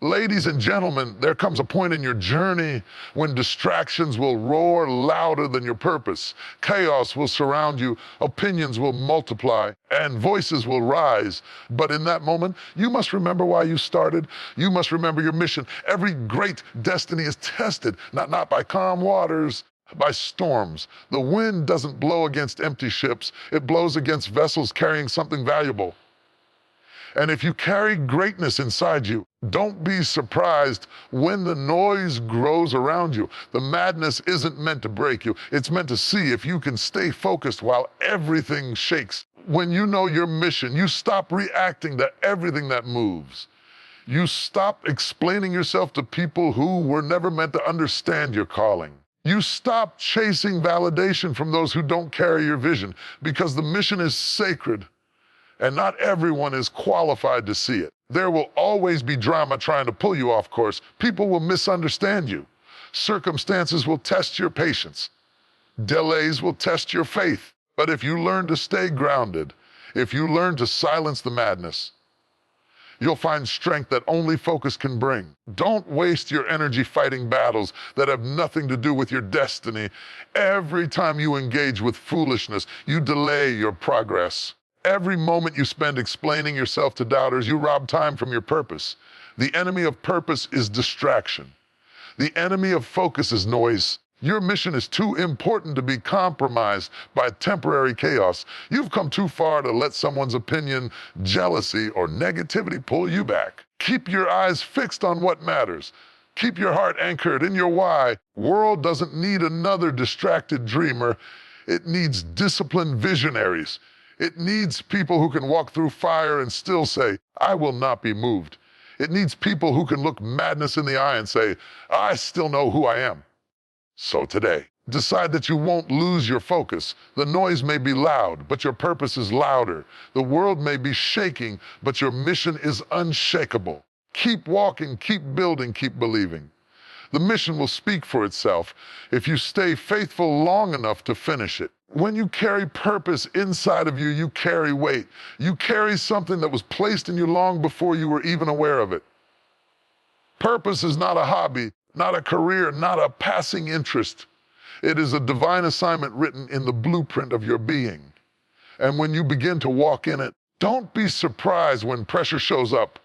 Ladies and gentlemen, there comes a point in your journey when distractions will roar louder than your purpose. Chaos will surround you, opinions will multiply, and voices will rise. But in that moment, you must remember why you started. You must remember your mission. Every great destiny is tested, not by calm waters, by storms. The wind doesn't blow against empty ships. It blows against vessels carrying something valuable. And if you carry greatness inside you, don't be surprised when the noise grows around you. The madness isn't meant to break you. It's meant to see if you can stay focused while everything shakes. When you know your mission, you stop reacting to everything that moves. You stop explaining yourself to people who were never meant to understand your calling. You stop chasing validation from those who don't carry your vision, because the mission is sacred. And not everyone is qualified to see it. There will always be drama trying to pull you off course. People will misunderstand you. Circumstances will test your patience. Delays will test your faith. But if you learn to stay grounded, if you learn to silence the madness, you'll find strength that only focus can bring. Don't waste your energy fighting battles that have nothing to do with your destiny. Every time you engage with foolishness, you delay your progress. Every moment you spend explaining yourself to doubters, you rob time from your purpose. The enemy of purpose is distraction. The enemy of focus is noise. Your mission is too important to be compromised by temporary chaos. You've come too far to let someone's opinion, jealousy, or negativity pull you back. Keep your eyes fixed on what matters. Keep your heart anchored in your why. World doesn't need another distracted dreamer. It needs disciplined visionaries. It needs people who can walk through fire and still say, I will not be moved. It needs people who can look madness in the eye and say, I still know who I am. So today, decide that you won't lose your focus. The noise may be loud, but your purpose is louder. The world may be shaking, but your mission is unshakable. Keep walking, keep building, keep believing. The mission will speak for itself if you stay faithful long enough to finish it. When you carry purpose inside of you, you carry weight. You carry something that was placed in you long before you were even aware of it. Purpose is not a hobby, not a career, not a passing interest. It is a divine assignment written in the blueprint of your being. And when you begin to walk in it, don't be surprised when pressure shows up.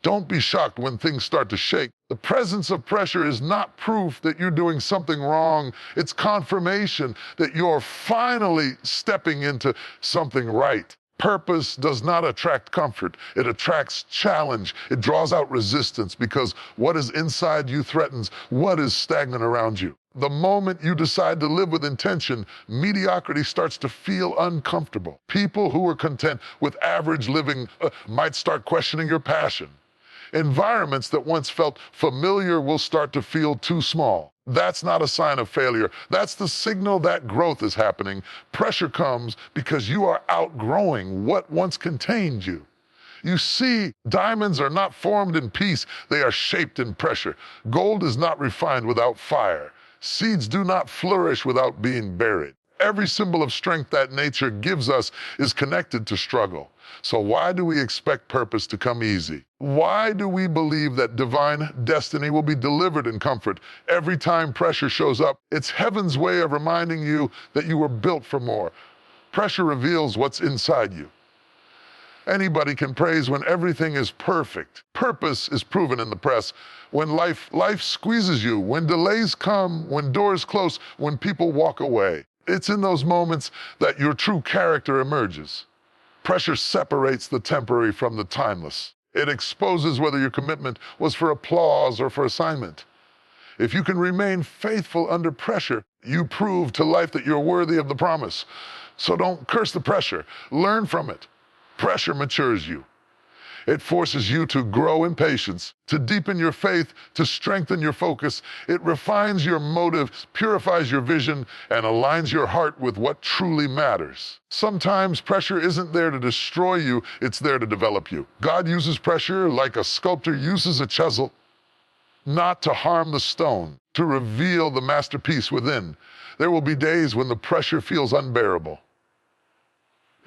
Don't be shocked when things start to shake. The presence of pressure is not proof that you're doing something wrong. It's confirmation that you're finally stepping into something right. Purpose does not attract comfort. It attracts challenge. It draws out resistance because what is inside you threatens what is stagnant around you. The moment you decide to live with intention, mediocrity starts to feel uncomfortable. People who are content with average living might start questioning your passion. Environments that once felt familiar will start to feel too small. That's not a sign of failure. That's the signal that growth is happening. Pressure comes because you are outgrowing what once contained you. You see, diamonds are not formed in peace. They are shaped in pressure. Gold is not refined without fire. Seeds do not flourish without being buried. Every symbol of strength that nature gives us is connected to struggle. So why do we expect purpose to come easy? Why do we believe that divine destiny will be delivered in comfort every time pressure shows up? It's heaven's way of reminding you that you were built for more. Pressure reveals what's inside you. Anybody can praise when everything is perfect. Purpose is proven in the press. When life squeezes you, when delays come, when doors close, when people walk away. It's in those moments that your true character emerges. Pressure separates the temporary from the timeless. It exposes whether your commitment was for applause or for assignment. If you can remain faithful under pressure, you prove to life that you're worthy of the promise. So don't curse the pressure. Learn from it. Pressure matures you. It forces you to grow in patience, to deepen your faith, to strengthen your focus. It refines your motives, purifies your vision, and aligns your heart with what truly matters. Sometimes pressure isn't there to destroy you, it's there to develop you. God uses pressure like a sculptor uses a chisel, not to harm the stone, to reveal the masterpiece within. There will be days when the pressure feels unbearable.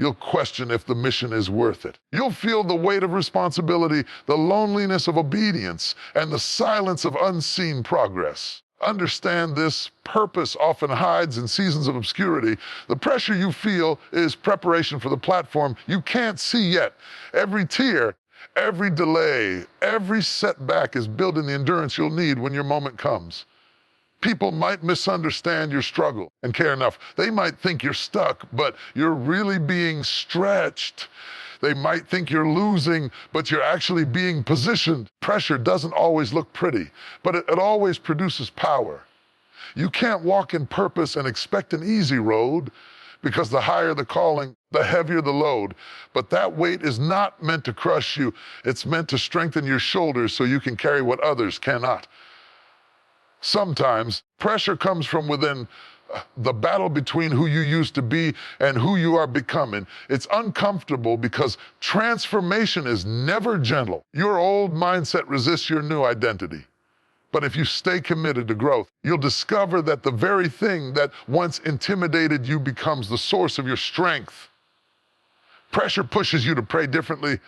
You'll question if the mission is worth it. You'll feel the weight of responsibility, the loneliness of obedience, and the silence of unseen progress. Understand this: purpose often hides in seasons of obscurity. The pressure you feel is preparation for the platform you can't see yet. Every tear, every delay, every setback is building the endurance you'll need when your moment comes. People might misunderstand your struggle and care enough. They might think you're stuck, but you're really being stretched. They might think you're losing, but you're actually being positioned. Pressure doesn't always look pretty, but it always produces power. You can't walk in purpose and expect an easy road, because the higher the calling, the heavier the load. But that weight is not meant to crush you. It's meant to strengthen your shoulders so you can carry what others cannot. Sometimes pressure comes from within, the battle between who you used to be and who you are becoming. It's uncomfortable because transformation is never gentle. Your old mindset resists your new identity. But if you stay committed to growth, you'll discover that the very thing that once intimidated you becomes the source of your strength. Pressure pushes you to pray differently,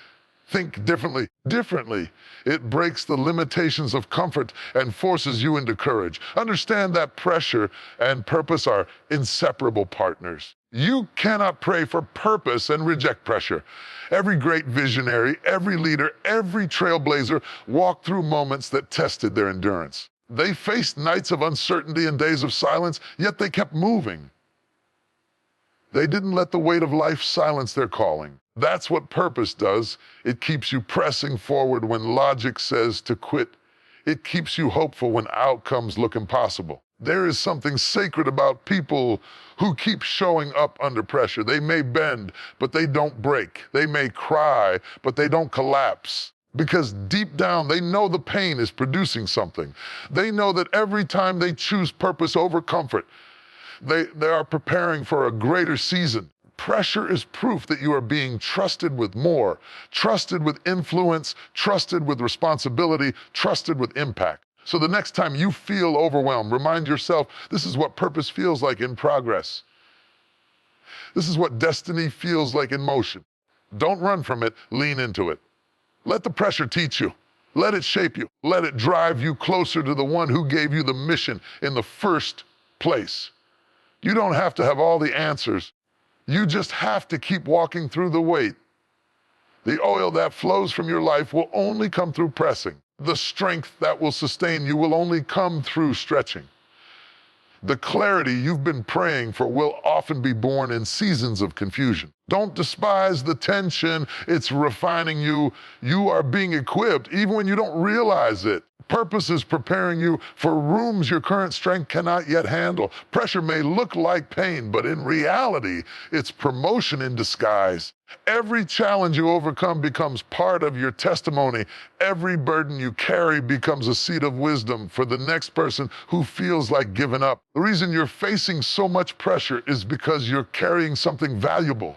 think differently. It breaks the limitations of comfort and forces you into courage. Understand that pressure and purpose are inseparable partners. You cannot pray for purpose and reject pressure. Every great visionary, every leader, every trailblazer walked through moments that tested their endurance. They faced nights of uncertainty and days of silence, yet they kept moving. They didn't let the weight of life silence their calling. That's what purpose does. It keeps you pressing forward when logic says to quit. It keeps you hopeful when outcomes look impossible. There is something sacred about people who keep showing up under pressure. They may bend, but they don't break. They may cry, but they don't collapse. Because deep down, they know the pain is producing something. They know that every time they choose purpose over comfort, they are preparing for a greater season. Pressure is proof that you are being trusted with more, trusted with influence, trusted with responsibility, trusted with impact. So the next time you feel overwhelmed, remind yourself, this is what purpose feels like in progress. This is what destiny feels like in motion. Don't run from it, lean into it. Let the pressure teach you. Let it shape you. Let it drive you closer to the one who gave you the mission in the first place. You don't have to have all the answers. You just have to keep walking through the weight. The oil that flows from your life will only come through pressing. The strength that will sustain you will only come through stretching. The clarity you've been praying for will often be born in seasons of confusion. Don't despise the tension. It's refining you. You are being equipped even when you don't realize it. Purpose is preparing you for rooms your current strength cannot yet handle. Pressure may look like pain, but in reality, it's promotion in disguise. Every challenge you overcome becomes part of your testimony. Every burden you carry becomes a seed of wisdom for the next person who feels like giving up. The reason you're facing so much pressure is because you're carrying something valuable.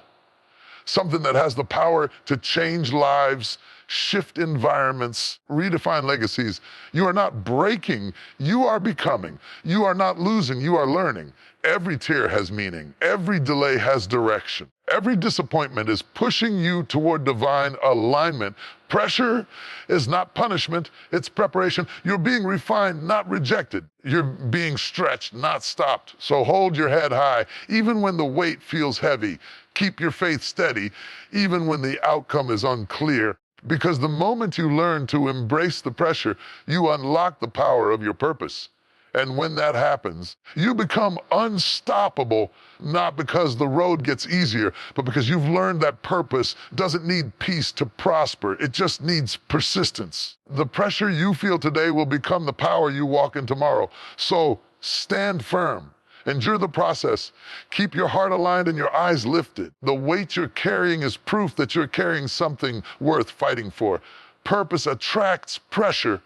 Something that has the power to change lives, shift environments, redefine legacies. You are not breaking, you are becoming. You are not losing, you are learning. Every tear has meaning. Every delay has direction. Every disappointment is pushing you toward divine alignment. Pressure is not punishment, it's preparation. You're being refined, not rejected. You're being stretched, not stopped. So hold your head high, even when the weight feels heavy. Keep your faith steady, even when the outcome is unclear. Because the moment you learn to embrace the pressure, you unlock the power of your purpose. And when that happens, you become unstoppable, not because the road gets easier, but because you've learned that purpose doesn't need peace to prosper. It just needs persistence. The pressure you feel today will become the power you walk in tomorrow. So stand firm. Endure the process. Keep your heart aligned and your eyes lifted. The weight you're carrying is proof that you're carrying something worth fighting for. Purpose attracts pressure,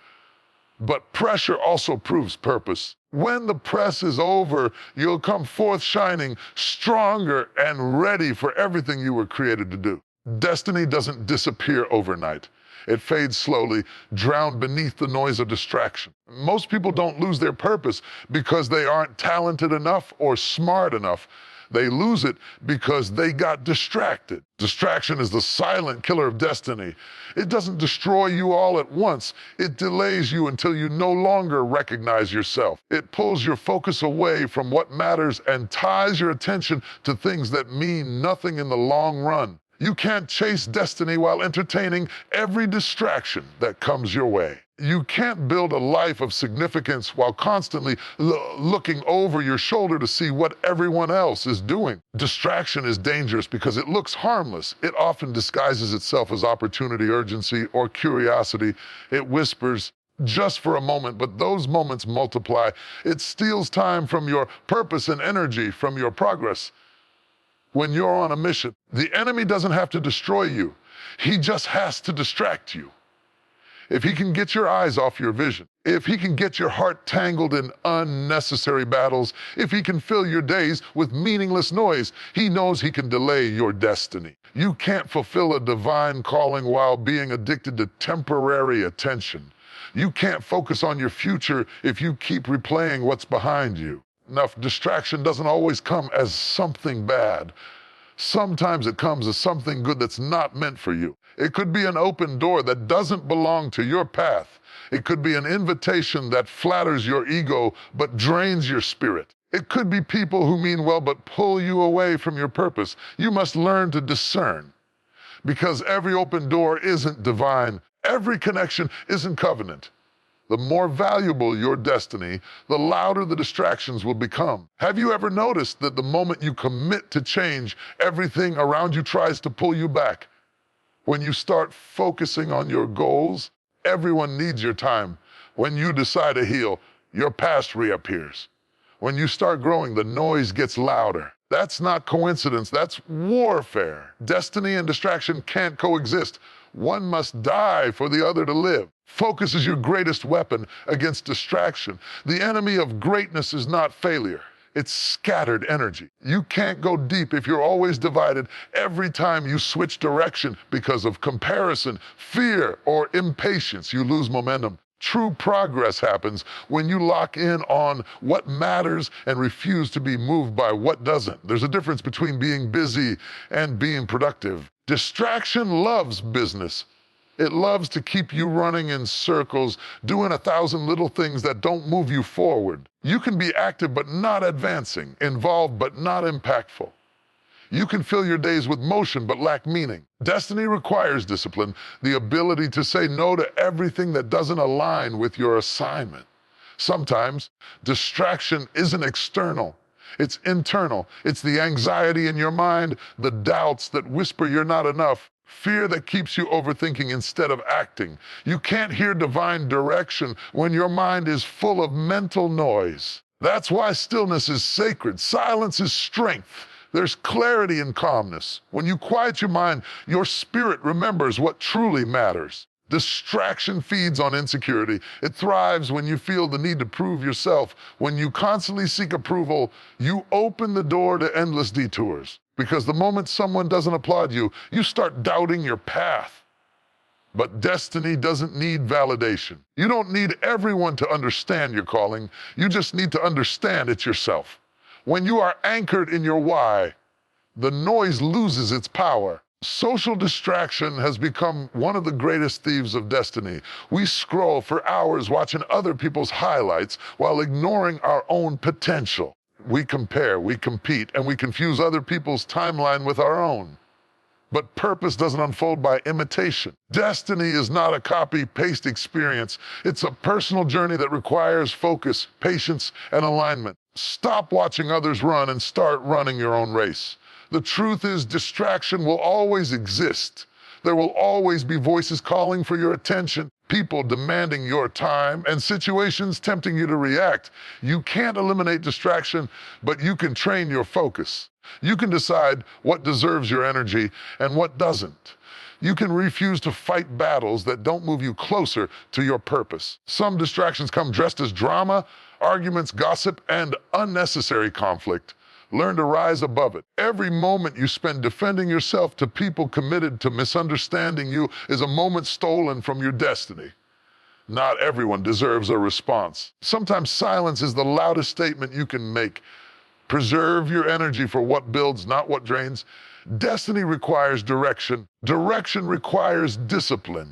but pressure also proves purpose. When the press is over, you'll come forth shining, stronger and ready for everything you were created to do. Destiny doesn't disappear overnight. It fades slowly, drowned beneath the noise of distraction. Most people don't lose their purpose because they aren't talented enough or smart enough. They lose it because they got distracted. Distraction is the silent killer of destiny. It doesn't destroy you all at once. It delays you until you no longer recognize yourself. It pulls your focus away from what matters and ties your attention to things that mean nothing in the long run. You can't chase destiny while entertaining every distraction that comes your way. You can't build a life of significance while constantly looking over your shoulder to see what everyone else is doing. Distraction is dangerous because it looks harmless. It often disguises itself as opportunity, urgency, or curiosity. It whispers, just for a moment, but those moments multiply. It steals time from your purpose and energy from your progress. When you're on a mission, the enemy doesn't have to destroy you. He just has to distract you. If he can get your eyes off your vision, if he can get your heart tangled in unnecessary battles, if he can fill your days with meaningless noise, he knows he can delay your destiny. You can't fulfill a divine calling while being addicted to temporary attention. You can't focus on your future if you keep replaying what's behind you. Now, distraction doesn't always come as something bad. Sometimes it comes as something good that's not meant for you. It could be an open door that doesn't belong to your path. It could be an invitation that flatters your ego but drains your spirit. It could be people who mean well but pull you away from your purpose. You must learn to discern, because every open door isn't divine. Every connection isn't covenant. The more valuable your destiny, the louder the distractions will become. Have you ever noticed that the moment you commit to change, everything around you tries to pull you back? When you start focusing on your goals, everyone needs your time. When you decide to heal, your past reappears. When you start growing, the noise gets louder. That's not coincidence, that's warfare. Destiny and distraction can't coexist. One must die for the other to live. Focus is your greatest weapon against distraction. The enemy of greatness is not failure. It's scattered energy. You can't go deep if you're always divided every time you switch direction because of comparison, fear, or impatience. You lose momentum. True progress happens when you lock in on what matters and refuse to be moved by what doesn't. There's a difference between being busy and being productive. Distraction loves business. It loves to keep you running in circles, doing 1,000 little things that don't move you forward. You can be active but not advancing, involved but not impactful. You can fill your days with motion but lack meaning. Destiny requires discipline, the ability to say no to everything that doesn't align with your assignment. Sometimes distraction isn't external. It's internal. It's the anxiety in your mind, the doubts that whisper you're not enough, fear that keeps you overthinking instead of acting. You can't hear divine direction when your mind is full of mental noise. That's why stillness is sacred. Silence is strength. There's clarity and calmness. When you quiet your mind, your spirit remembers what truly matters. Distraction feeds on insecurity. It thrives when you feel the need to prove yourself. When you constantly seek approval, you open the door to endless detours. Because the moment someone doesn't applaud you, you start doubting your path. But destiny doesn't need validation. You don't need everyone to understand your calling. You just need to understand it yourself. When you are anchored in your why, the noise loses its power. Social distraction has become one of the greatest thieves of destiny. We scroll for hours watching other people's highlights while ignoring our own potential. We compare, we compete, and we confuse other people's timeline with our own. But purpose doesn't unfold by imitation. Destiny is not a copy-paste experience. It's a personal journey that requires focus, patience, and alignment. Stop watching others run and start running your own race. The truth is, distraction will always exist. There will always be voices calling for your attention, people demanding your time, and situations tempting you to react. You can't eliminate distraction, but you can train your focus. You can decide what deserves your energy and what doesn't. You can refuse to fight battles that don't move you closer to your purpose. Some distractions come dressed as drama, arguments, gossip, and unnecessary conflict. Learn to rise above it. Every moment you spend defending yourself to people committed to misunderstanding you is a moment stolen from your destiny. Not everyone deserves a response. Sometimes silence is the loudest statement you can make. Preserve your energy for what builds, not what drains. Destiny requires direction. Direction requires discipline.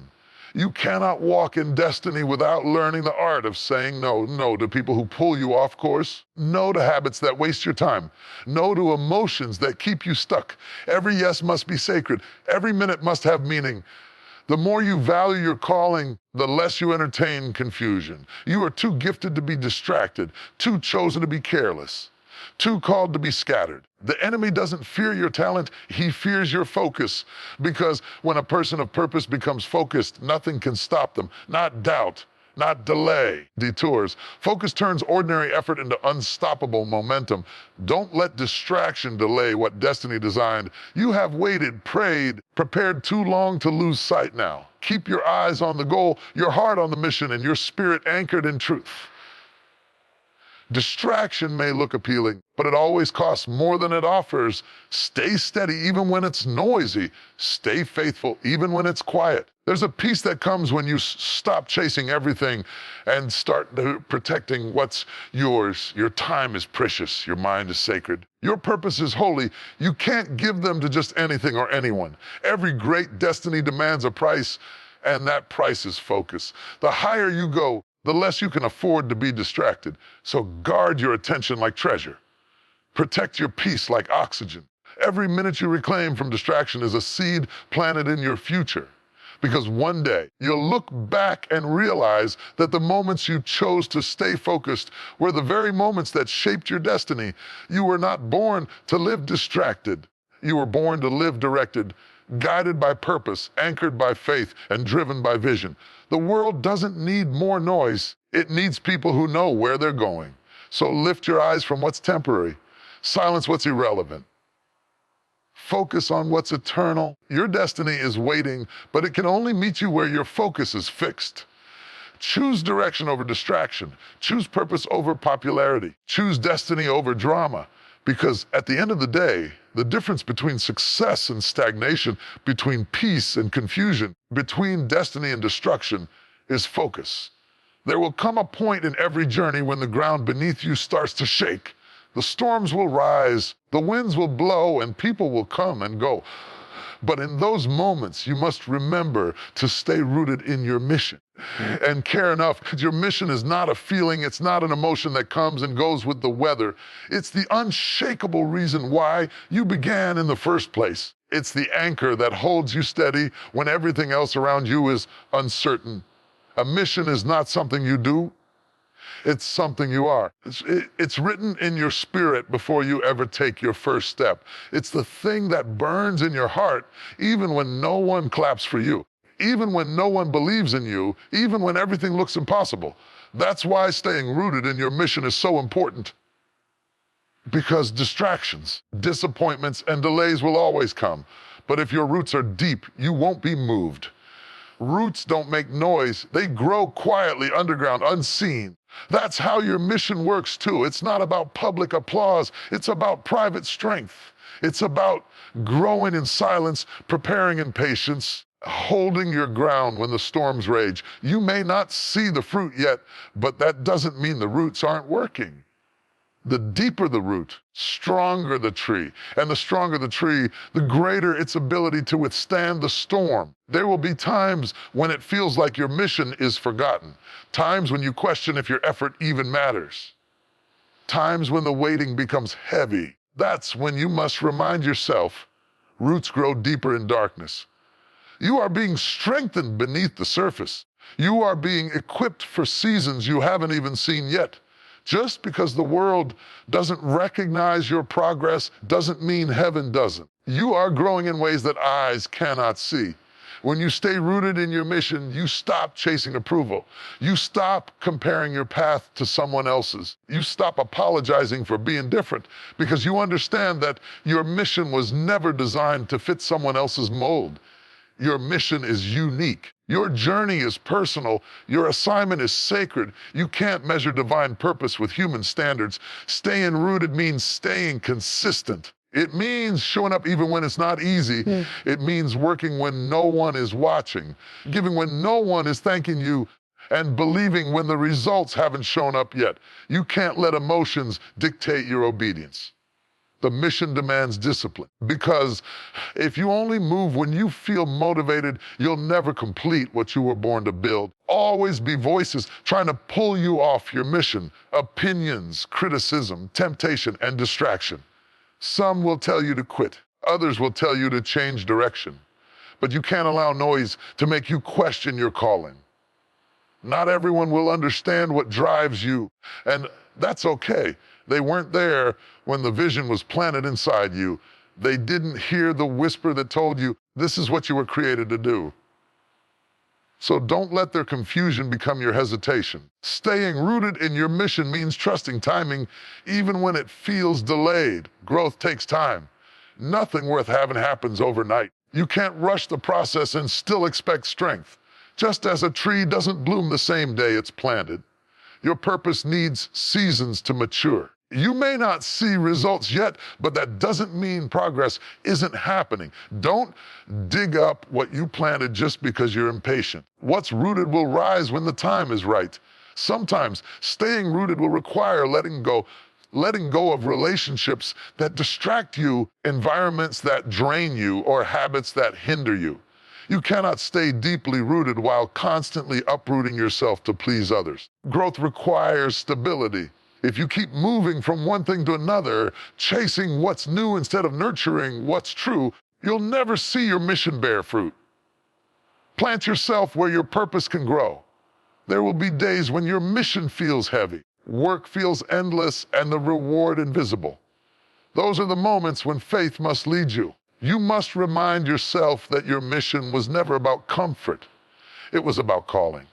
You cannot walk in destiny without learning the art of saying no. No to people who pull you off course. No to habits that waste your time. No to emotions that keep you stuck. Every yes must be sacred. Every minute must have meaning. The more you value your calling, the less you entertain confusion. You are too gifted to be distracted, too chosen to be careless, too called to be scattered. The enemy doesn't fear your talent, he fears your focus. Because when a person of purpose becomes focused, nothing can stop them. Not doubt, not delay, detours. Focus turns ordinary effort into unstoppable momentum. Don't let distraction delay what destiny designed. You have waited, prayed, prepared too long to lose sight now. Keep your eyes on the goal, your heart on the mission, and your spirit anchored in truth. Distraction may look appealing, but it always costs more than it offers. Stay steady even when it's noisy. Stay faithful even when it's quiet. There's a peace that comes when you stop chasing everything and start protecting what's yours. Your time is precious. Your mind is sacred. Your purpose is holy. You can't give them to just anything or anyone. Every great destiny demands a price, and that price is focus. The higher you go, the less you can afford to be distracted. So guard your attention like treasure. Protect your peace like oxygen. Every minute you reclaim from distraction is a seed planted in your future. Because one day you'll look back and realize that the moments you chose to stay focused were the very moments that shaped your destiny. You were not born to live distracted. You were born to live directed, guided by purpose, anchored by faith, and driven by vision. The world doesn't need more noise. It needs people who know where they're going. So lift your eyes from what's temporary. Silence what's irrelevant. Focus on what's eternal. Your destiny is waiting, but it can only meet you where your focus is fixed. Choose direction over distraction. Choose purpose over popularity. Choose destiny over drama. Because at the end of the day, the difference between success and stagnation, between peace and confusion, between destiny and destruction is focus. There will come a point in every journey when the ground beneath you starts to shake. The storms will rise, the winds will blow, and people will come and go. But in those moments, you must remember to stay rooted in your mission and care enough, because your mission is not a feeling, it's not an emotion that comes and goes with the weather. It's the unshakable reason why you began in the first place. It's the anchor that holds you steady when everything else around you is uncertain. A mission is not something you do, it's something you are. It's written in your spirit before you ever take your first step. It's the thing that burns in your heart even when no one claps for you, even when no one believes in you, even when everything looks impossible. That's why staying rooted in your mission is so important. Because distractions, disappointments, and delays will always come. But if your roots are deep, you won't be moved. Roots don't make noise. They grow quietly underground, unseen. That's how your mission works too. It's not about public applause. It's about private strength. It's about growing in silence, preparing in patience, holding your ground when the storms rage. You may not see the fruit yet, but that doesn't mean the roots aren't working. The deeper the root, stronger the tree. And the stronger the tree, the greater its ability to withstand the storm. There will be times when it feels like your mission is forgotten. Times when you question if your effort even matters. Times when the waiting becomes heavy. That's when you must remind yourself, roots grow deeper in darkness. You are being strengthened beneath the surface. You are being equipped for seasons you haven't even seen yet. Just because the world doesn't recognize your progress doesn't mean heaven doesn't. You are growing in ways that eyes cannot see. When you stay rooted in your mission, you stop chasing approval. You stop comparing your path to someone else's. You stop apologizing for being different because you understand that your mission was never designed to fit someone else's mold. Your mission is unique. Your journey is personal. Your assignment is sacred. You can't measure divine purpose with human standards. Staying rooted means staying consistent. It means showing up even when it's not easy. It means working when no one is watching, giving when no one is thanking you, and believing when the results haven't shown up yet. You can't let emotions dictate your obedience. The mission demands discipline, because if you only move when you feel motivated, you'll never complete what you were born to build. Always be voices trying to pull you off your mission, opinions, criticism, temptation, and distraction. Some will tell you to quit. Others will tell you to change direction. But you can't allow noise to make you question your calling. Not everyone will understand what drives you, and that's okay. They weren't there when the vision was planted inside you. They didn't hear the whisper that told you this is what you were created to do. So don't let their confusion become your hesitation. Staying rooted in your mission means trusting timing even when it feels delayed. Growth takes time. Nothing worth having happens overnight. You can't rush the process and still expect strength. Just as a tree doesn't bloom the same day it's planted, your purpose needs seasons to mature. You may not see results yet, but that doesn't mean progress isn't happening. Don't dig up what you planted just because you're impatient. What's rooted will rise when the time is right. Sometimes staying rooted will require letting go of relationships that distract you, environments that drain you, or habits that hinder you. You cannot stay deeply rooted while constantly uprooting yourself to please others. Growth requires stability. If you keep moving from one thing to another, chasing what's new instead of nurturing what's true, you'll never see your mission bear fruit. Plant yourself where your purpose can grow. There will be days when your mission feels heavy, work feels endless, and the reward invisible. Those are the moments when faith must lead you. You must remind yourself that your mission was never about comfort. It was about calling.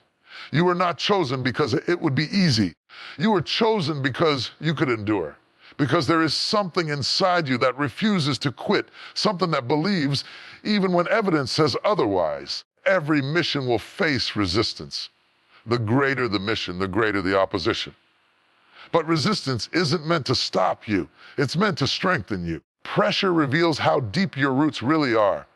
You were not chosen because it would be easy. You were chosen because you could endure. Because there is something inside you that refuses to quit, something that believes even when evidence says otherwise. Every mission will face resistance. The greater the mission, the greater the opposition. But resistance isn't meant to stop you. It's meant to strengthen you. Pressure reveals how deep your roots really are.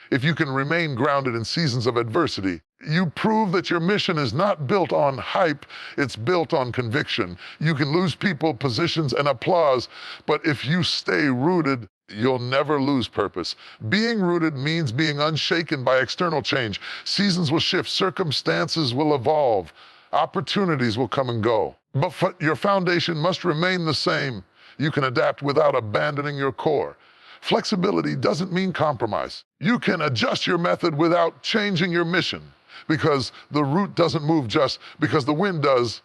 If you can remain grounded in seasons of adversity, you prove that your mission is not built on hype, it's built on conviction. You can lose people, positions, and applause, but if you stay rooted, you'll never lose purpose. Being rooted means being unshaken by external change. Seasons will shift, circumstances will evolve, opportunities will come and go. But your foundation must remain the same. You can adapt without abandoning your core. Flexibility doesn't mean compromise. You can adjust your method without changing your mission, because the root doesn't move just because the wind does.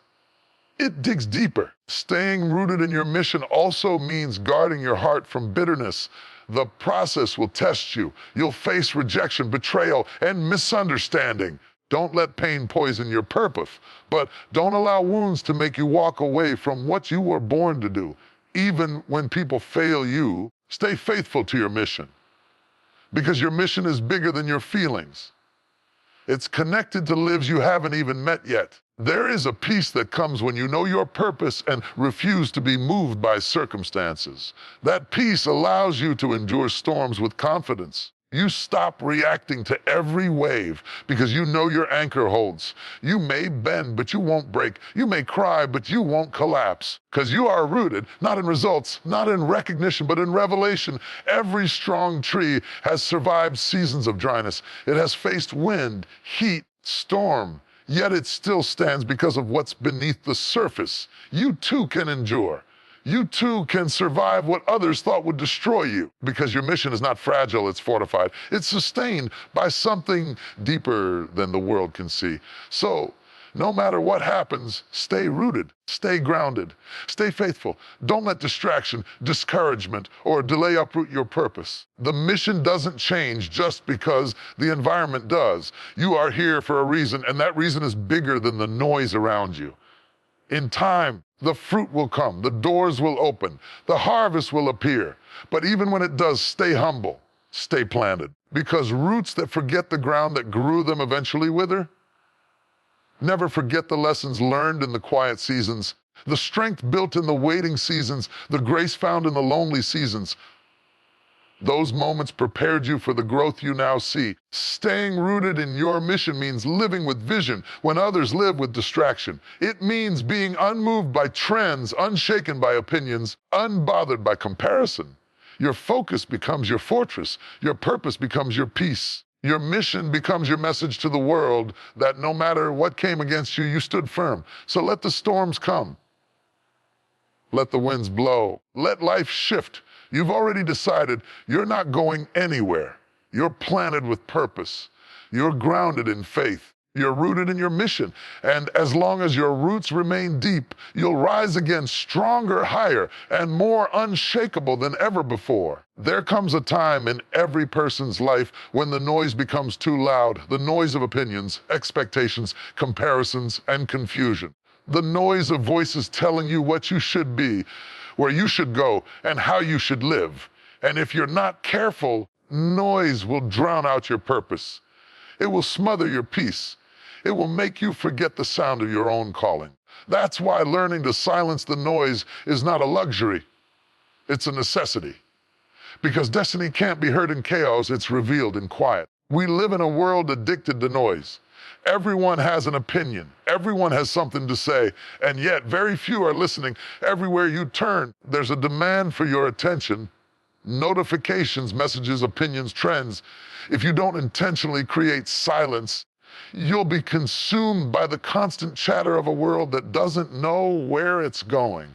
It digs deeper. Staying rooted in your mission also means guarding your heart from bitterness. The process will test you. You'll face rejection, betrayal, and misunderstanding. Don't let pain poison your purpose, but don't allow wounds to make you walk away from what you were born to do. Even when people fail you, stay faithful to your mission, because your mission is bigger than your feelings. It's connected to lives you haven't even met yet. There is a peace that comes when you know your purpose and refuse to be moved by circumstances. That peace allows you to endure storms with confidence. You stop reacting to every wave because you know your anchor holds. You may bend, but you won't break. You may cry, but you won't collapse, because you are rooted, not in results, not in recognition, but in revelation. Every strong tree has survived seasons of dryness. It has faced wind, heat, storm, yet it still stands because of what's beneath the surface. You too can endure. You too can survive what others thought would destroy you, because your mission is not fragile, it's fortified. It's sustained by something deeper than the world can see. So, no matter what happens, stay rooted, stay grounded, stay faithful. Don't let distraction, discouragement, or delay uproot your purpose. The mission doesn't change just because the environment does. You are here for a reason, and that reason is bigger than the noise around you. In time, the fruit will come, the doors will open, the harvest will appear. But even when it does, stay humble, stay planted. Because roots that forget the ground that grew them eventually wither. Never forget the lessons learned in the quiet seasons, the strength built in the waiting seasons, the grace found in the lonely seasons. Those moments prepared you for the growth you now see. Staying rooted in your mission means living with vision when others live with distraction. It means being unmoved by trends, unshaken by opinions, unbothered by comparison. Your focus becomes your fortress. Your purpose becomes your peace. Your mission becomes your message to the world that no matter what came against you, you stood firm. So let the storms come. Let the winds blow. Let life shift. You've already decided you're not going anywhere. You're planted with purpose. You're grounded in faith. You're rooted in your mission. And as long as your roots remain deep, you'll rise again stronger, higher, and more unshakable than ever before. There comes a time in every person's life when the noise becomes too loud, the noise of opinions, expectations, comparisons, and confusion. The noise of voices telling you what you should be, where you should go, and how you should live. And if you're not careful, noise will drown out your purpose. It will smother your peace. It will make you forget the sound of your own calling. That's why learning to silence the noise is not a luxury. It's a necessity. Because destiny can't be heard in chaos, it's revealed in quiet. We live in a world addicted to noise. Everyone has an opinion. Everyone has something to say, and yet very few are listening. Everywhere you turn, there's a demand for your attention. Notifications, messages, opinions, trends. If you don't intentionally create silence, you'll be consumed by the constant chatter of a world that doesn't know where it's going.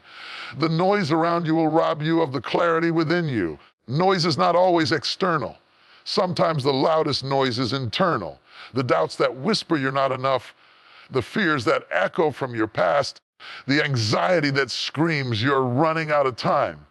The noise around you will rob you of the clarity within you. Noise is not always external. Sometimes the loudest noise is internal. The doubts that whisper you're not enough, the fears that echo from your past, the anxiety that screams you're running out of time.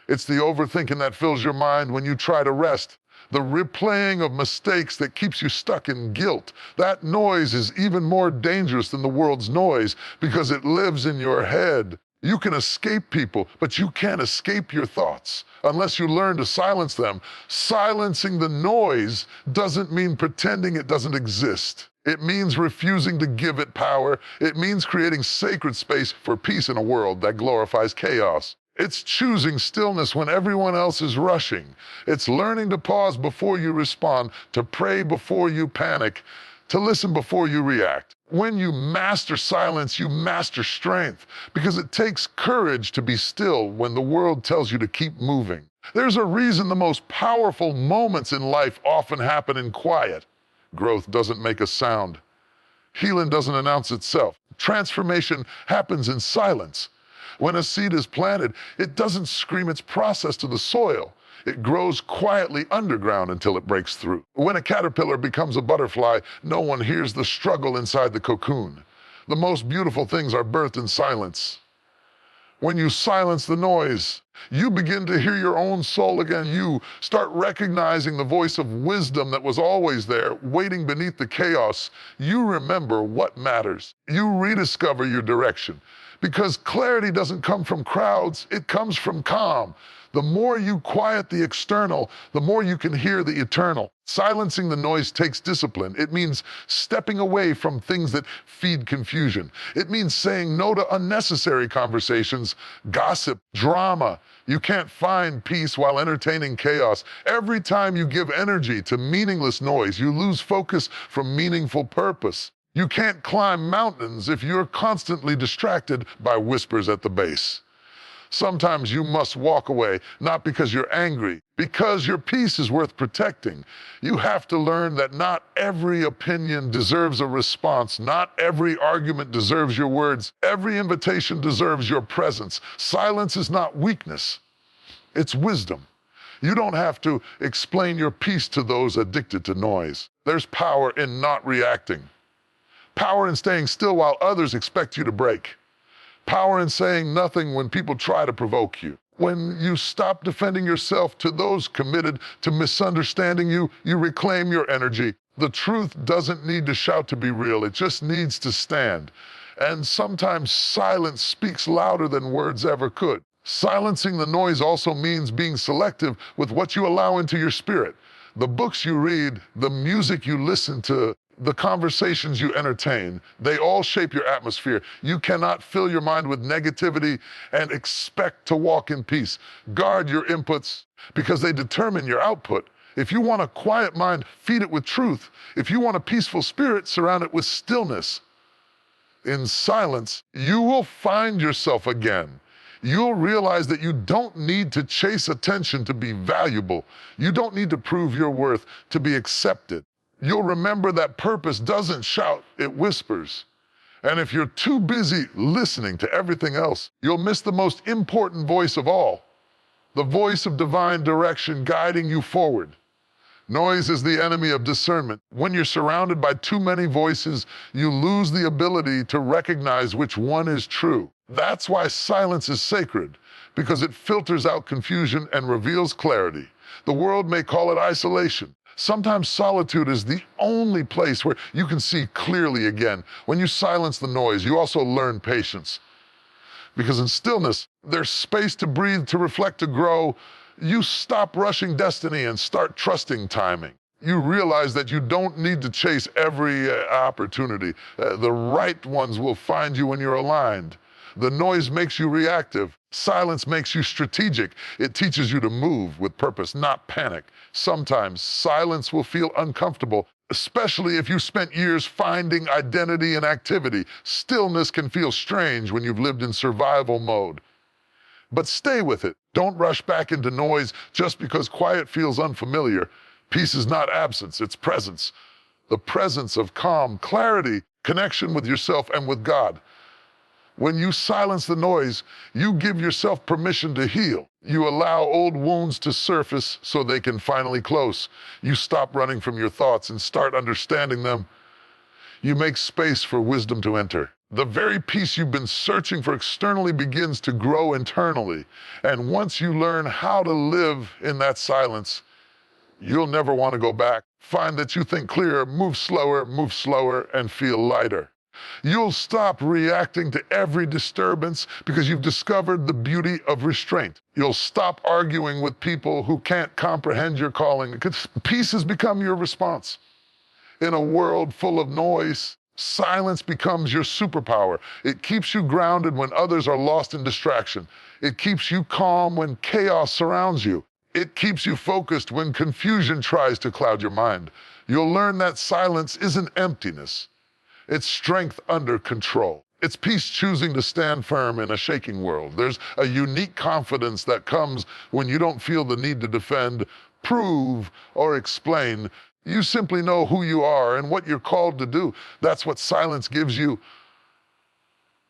It's the overthinking that fills your mind when you try to rest, the replaying of mistakes that keeps you stuck in guilt. That noise is even more dangerous than the world's noise because it lives in your head. You can escape people, but you can't escape your thoughts unless you learn to silence them. Silencing the noise doesn't mean pretending it doesn't exist. It means refusing to give it power. It means creating sacred space for peace in a world that glorifies chaos. It's choosing stillness when everyone else is rushing. It's learning to pause before you respond, to pray before you panic, to listen before you react. When you master silence, you master strength, because it takes courage to be still when the world tells you to keep moving. There's a reason the most powerful moments in life often happen in quiet. Growth doesn't make a sound. Healing doesn't announce itself. Transformation happens in silence. When a seed is planted, it doesn't scream its process to the soil. It grows quietly underground until it breaks through. When a caterpillar becomes a butterfly, no one hears the struggle inside the cocoon. The most beautiful things are birthed in silence. When you silence the noise, you begin to hear your own soul again. You start recognizing the voice of wisdom that was always there, waiting beneath the chaos. You remember what matters. You rediscover your direction. Because clarity doesn't come from crowds, it comes from calm. The more you quiet the external, the more you can hear the eternal. Silencing the noise takes discipline. It means stepping away from things that feed confusion. It means saying no to unnecessary conversations, gossip, drama. You can't find peace while entertaining chaos. Every time you give energy to meaningless noise, you lose focus from meaningful purpose. You can't climb mountains if you're constantly distracted by whispers at the base. Sometimes you must walk away, not because you're angry, because your peace is worth protecting. You have to learn that not every opinion deserves a response. Not every argument deserves your words. Every invitation deserves your presence. Silence is not weakness, it's wisdom. You don't have to explain your peace to those addicted to noise. There's power in not reacting. Power in staying still while others expect you to break. Power in saying nothing when people try to provoke you. When you stop defending yourself to those committed to misunderstanding you, you reclaim your energy. The truth doesn't need to shout to be real, it just needs to stand. And sometimes silence speaks louder than words ever could. Silencing the noise also means being selective with what you allow into your spirit. The books you read, the music you listen to, The conversations you entertain, they all shape your atmosphere. You cannot fill your mind with negativity and expect to walk in peace. Guard your inputs because they determine your output. If you want a quiet mind, feed it with truth. If you want a peaceful spirit, surround it with stillness. In silence, you will find yourself again. You'll realize that you don't need to chase attention to be valuable. You don't need to prove your worth to be accepted. You'll remember that purpose doesn't shout, it whispers. And if you're too busy listening to everything else, you'll miss the most important voice of all, the voice of divine direction guiding you forward. Noise is the enemy of discernment. When you're surrounded by too many voices, you lose the ability to recognize which one is true. That's why silence is sacred, because it filters out confusion and reveals clarity. The world may call it isolation. Sometimes solitude is the only place where you can see clearly again. When you silence the noise, you also learn patience. Because in stillness, there's space to breathe, to reflect, to grow. You stop rushing destiny and start trusting timing. You realize that you don't need to chase every opportunity. The right ones will find you when you're aligned. The noise makes you reactive. Silence makes you strategic. It teaches you to move with purpose, not panic. Sometimes silence will feel uncomfortable, especially if you spent years finding identity in activity. Stillness can feel strange when you've lived in survival mode. But stay with it. Don't rush back into noise just because quiet feels unfamiliar. Peace is not absence, it's presence. The presence of calm, clarity, connection with yourself and with God. When you silence the noise, you give yourself permission to heal. You allow old wounds to surface so they can finally close. You stop running from your thoughts and start understanding them. You make space for wisdom to enter. The very peace you've been searching for externally begins to grow internally. And once you learn how to live in that silence, you'll never want to go back. Find that you think clearer, move slower, and feel lighter. You'll stop reacting to every disturbance because you've discovered the beauty of restraint. You'll stop arguing with people who can't comprehend your calling because peace has become your response. In a world full of noise, silence becomes your superpower. It keeps you grounded when others are lost in distraction. It keeps you calm when chaos surrounds you. It keeps you focused when confusion tries to cloud your mind. You'll learn that silence isn't emptiness. It's strength under control. It's peace choosing to stand firm in a shaking world. There's a unique confidence that comes when you don't feel the need to defend, prove, or explain. You simply know who you are and what you're called to do. That's what silence gives you.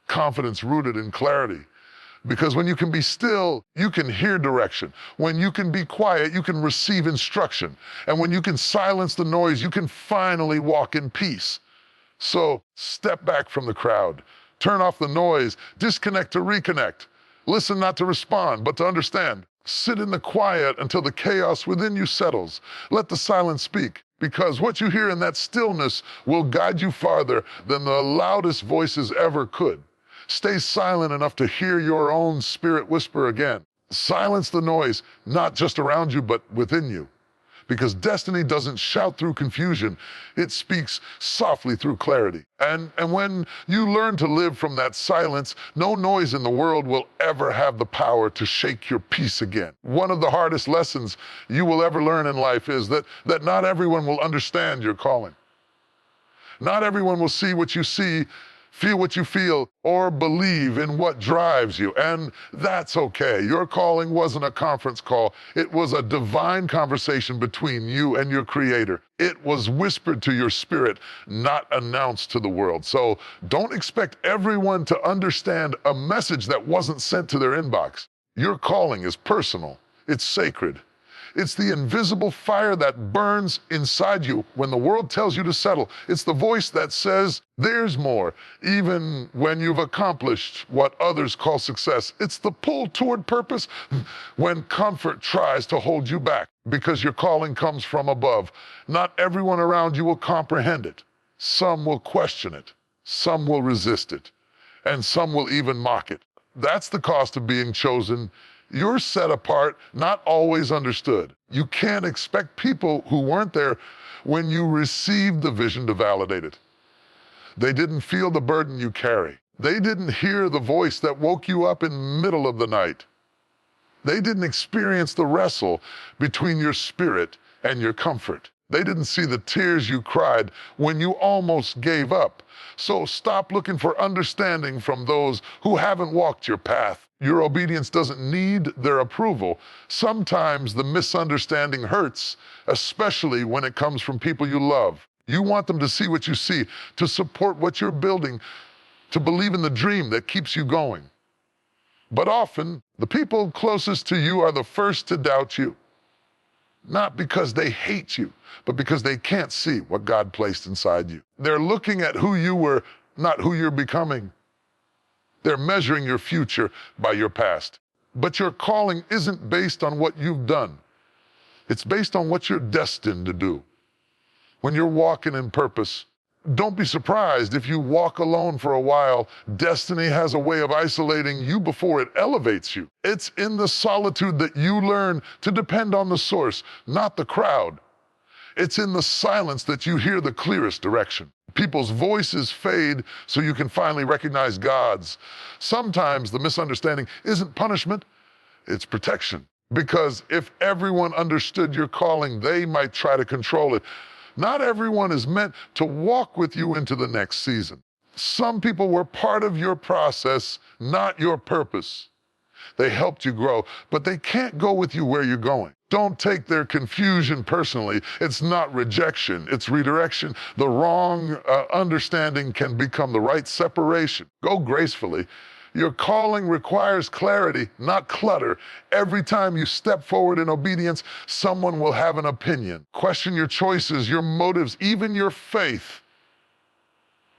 Confidence rooted in clarity. Because when you can be still, you can hear direction. When you can be quiet, you can receive instruction. And when you can silence the noise, you can finally walk in peace. So step back from the crowd. Turn off the noise. Disconnect to reconnect. Listen not to respond, but to understand. Sit in the quiet until the chaos within you settles. Let the silence speak, because what you hear in that stillness will guide you farther than the loudest voices ever could. Stay silent enough to hear your own spirit whisper again. Silence the noise, not just around you, but within you. Because destiny doesn't shout through confusion, it speaks softly through clarity. And when you learn to live from that silence, no noise in the world will ever have the power to shake your peace again. One of the hardest lessons you will ever learn in life is that not everyone will understand your calling. Not everyone will see what you see, feel what you feel, or believe in what drives you. And that's okay. Your calling wasn't a conference call. It was a divine conversation between you and your Creator. It was whispered to your spirit, not announced to the world. So don't expect everyone to understand a message that wasn't sent to their inbox. Your calling is personal. It's sacred. It's the invisible fire that burns inside you when the world tells you to settle. It's the voice that says, there's more, even when you've accomplished what others call success. It's the pull toward purpose when comfort tries to hold you back, because your calling comes from above. Not everyone around you will comprehend it. Some will question it. Some will resist it. And some will even mock it. That's the cost of being chosen. You're set apart, not always understood. You can't expect people who weren't there when you received the vision to validate it. They didn't feel the burden you carry. They didn't hear the voice that woke you up in the middle of the night. They didn't experience the wrestle between your spirit and your comfort. They didn't see the tears you cried when you almost gave up. So stop looking for understanding from those who haven't walked your path. Your obedience doesn't need their approval. Sometimes the misunderstanding hurts, especially when it comes from people you love. You want them to see what you see, to support what you're building, to believe in the dream that keeps you going. But often, the people closest to you are the first to doubt you. Not because they hate you, but because they can't see what God placed inside you. They're looking at who you were, not who you're becoming. They're measuring your future by your past. But your calling isn't based on what you've done. It's based on what you're destined to do. When you're walking in purpose, don't be surprised if you walk alone for a while. Destiny has a way of isolating you before it elevates you. It's in the solitude that you learn to depend on the source, not the crowd. It's in the silence that you hear the clearest direction. People's voices fade so you can finally recognize God's. Sometimes the misunderstanding isn't punishment, it's protection. Because if everyone understood your calling, they might try to control it. Not everyone is meant to walk with you into the next season. Some people were part of your process, not your purpose. They helped you grow, but they can't go with you where you're going. Don't take their confusion personally. It's not rejection, it's redirection. The wrong understanding can become the right separation. Go gracefully. Your calling requires clarity, not clutter. Every time you step forward in obedience, someone will have an opinion. Question your choices, your motives, even your faith.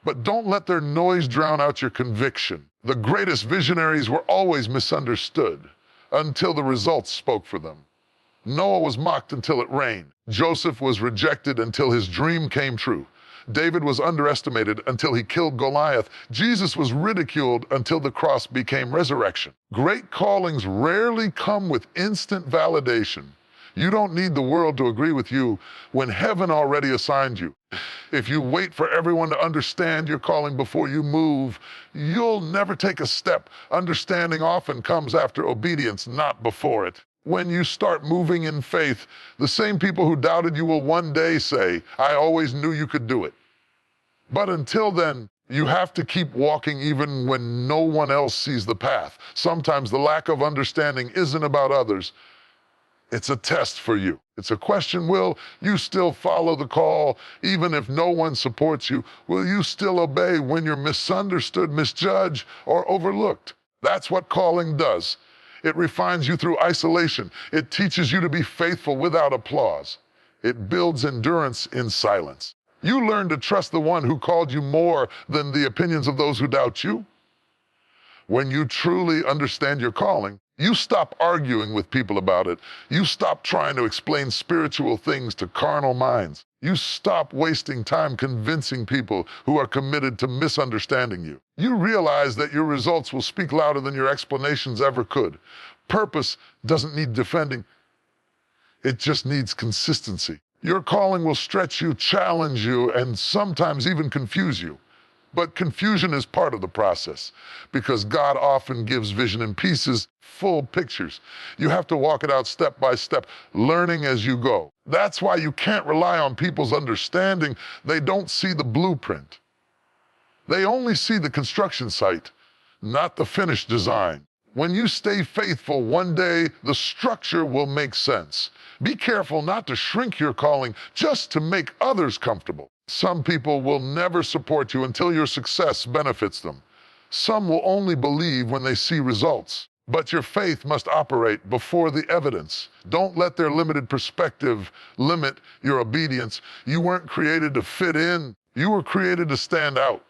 But don't let their noise drown out your conviction. The greatest visionaries were always misunderstood until the results spoke for them. Noah was mocked until it rained. Joseph was rejected until his dream came true. David was underestimated until he killed Goliath. Jesus was ridiculed until the cross became resurrection. Great callings rarely come with instant validation. You don't need the world to agree with you when heaven already assigned you. If you wait for everyone to understand your calling before you move, you'll never take a step. Understanding often comes after obedience, not before it. When you start moving in faith, the same people who doubted you will one day say, "I always knew you could do it." But until then, you have to keep walking even when no one else sees the path. Sometimes the lack of understanding isn't about others. It's a test for you. It's a question, will you still follow the call even if no one supports you? Will you still obey when you're misunderstood, misjudged, or overlooked? That's what calling does. It refines you through isolation. It teaches you to be faithful without applause. It builds endurance in silence. You learn to trust the one who called you more than the opinions of those who doubt you. When you truly understand your calling, you stop arguing with people about it. You stop trying to explain spiritual things to carnal minds. You stop wasting time convincing people who are committed to misunderstanding you. You realize that your results will speak louder than your explanations ever could. Purpose doesn't need defending. It just needs consistency. Your calling will stretch you, challenge you, and sometimes even confuse you. But confusion is part of the process because God often gives vision in pieces, full pictures. You have to walk it out step by step, learning as you go. That's why you can't rely on people's understanding. They don't see the blueprint. They only see the construction site, not the finished design. When you stay faithful, one day the structure will make sense. Be careful not to shrink your calling just to make others comfortable. Some people will never support you until your success benefits them. Some will only believe when they see results. But your faith must operate before the evidence. Don't let their limited perspective limit your obedience. You weren't created to fit in. You were created to stand out.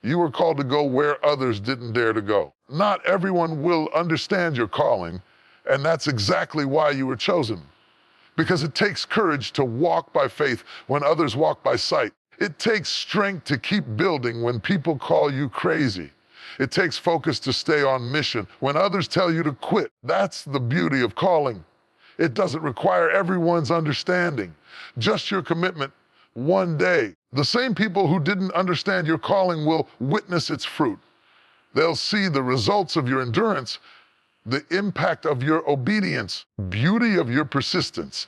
You were called to go where others didn't dare to go. Not everyone will understand your calling, and that's exactly why you were chosen. Because it takes courage to walk by faith when others walk by sight. It takes strength to keep building when people call you crazy. It takes focus to stay on mission when others tell you to quit. That's the beauty of calling. It doesn't require everyone's understanding, just your commitment. One day, the same people who didn't understand your calling will witness its fruit. They'll see the results of your endurance, the impact of your obedience, beauty of your persistence.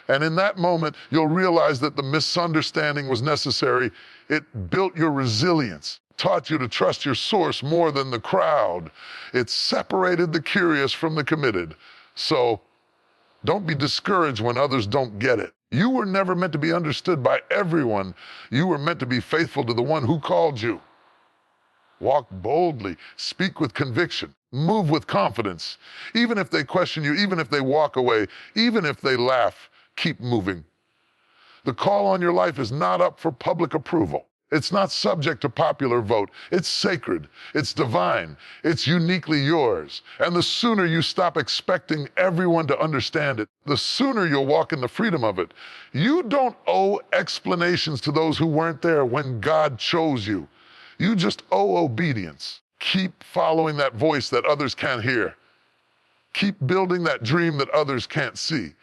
And in that moment, you'll realize that the misunderstanding was necessary. It built your resilience, taught you to trust your source more than the crowd. It separated the curious from the committed. So don't be discouraged when others don't get it. You were never meant to be understood by everyone. You were meant to be faithful to the one who called you. Walk boldly, speak with conviction, move with confidence. Even if they question you, even if they walk away, even if they laugh, keep moving. The call on your life is not up for public approval. It's not subject to popular vote. It's sacred. It's divine. It's uniquely yours. And the sooner you stop expecting everyone to understand it, the sooner you'll walk in the freedom of it. You don't owe explanations to those who weren't there when God chose you. You just owe obedience. Keep following that voice that others can't hear. Keep building that dream that others can't see.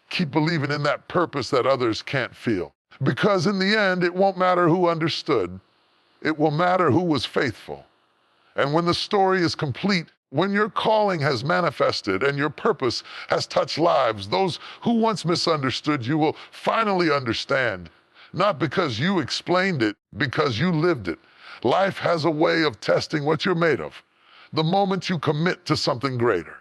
Keep believing in that purpose that others can't feel. Because in the end, it won't matter who understood. It will matter who was faithful. And when the story is complete, when your calling has manifested and your purpose has touched lives, those who once misunderstood you will finally understand. Not because you explained it, because you lived it. Life has a way of testing what you're made of. The moment you commit to something greater.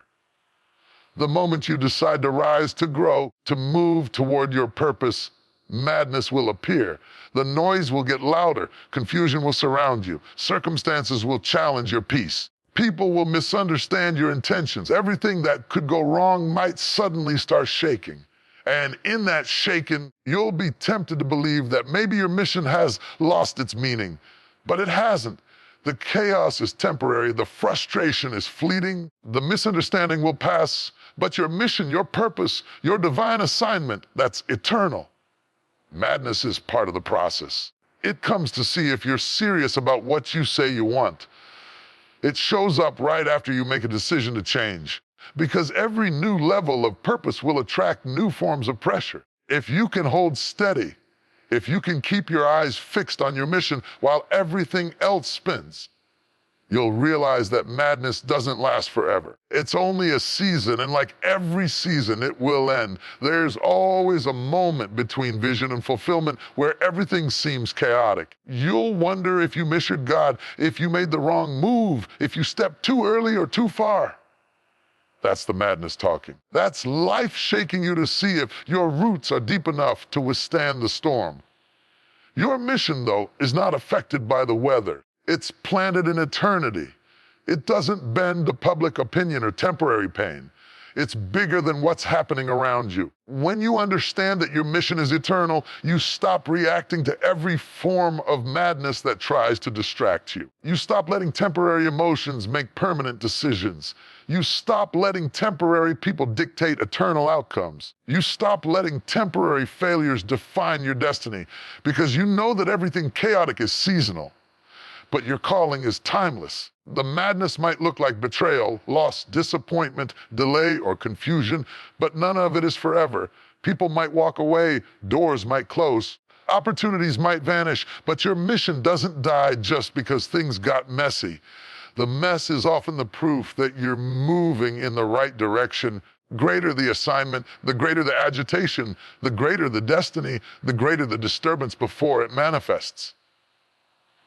The moment you decide to rise, to grow, to move toward your purpose, madness will appear. The noise will get louder. Confusion will surround you. Circumstances will challenge your peace. People will misunderstand your intentions. Everything that could go wrong might suddenly start shaking. And in that shaking, you'll be tempted to believe that maybe your mission has lost its meaning. But it hasn't. The chaos is temporary. The frustration is fleeting. The misunderstanding will pass. But your mission, your purpose, your divine assignment, that's eternal. Madness is part of the process. It comes to see if you're serious about what you say you want. It shows up right after you make a decision to change. Because every new level of purpose will attract new forms of pressure. If you can hold steady, if you can keep your eyes fixed on your mission while everything else spins, you'll realize that madness doesn't last forever. It's only a season, and like every season, it will end. There's always a moment between vision and fulfillment where everything seems chaotic. You'll wonder if you misheard God, if you made the wrong move, if you stepped too early or too far. That's the madness talking. That's life shaking you to see if your roots are deep enough to withstand the storm. Your mission, though, is not affected by the weather. It's planted in eternity. It doesn't bend to public opinion or temporary pain. It's bigger than what's happening around you. When you understand that your mission is eternal, you stop reacting to every form of madness that tries to distract you. You stop letting temporary emotions make permanent decisions. You stop letting temporary people dictate eternal outcomes. You stop letting temporary failures define your destiny because you know that everything chaotic is seasonal. But your calling is timeless. The madness might look like betrayal, loss, disappointment, delay, or confusion, but none of it is forever. People might walk away, doors might close, opportunities might vanish, but your mission doesn't die just because things got messy. The mess is often the proof that you're moving in the right direction. Greater the assignment, the greater the agitation, the greater the destiny, the greater the disturbance before it manifests.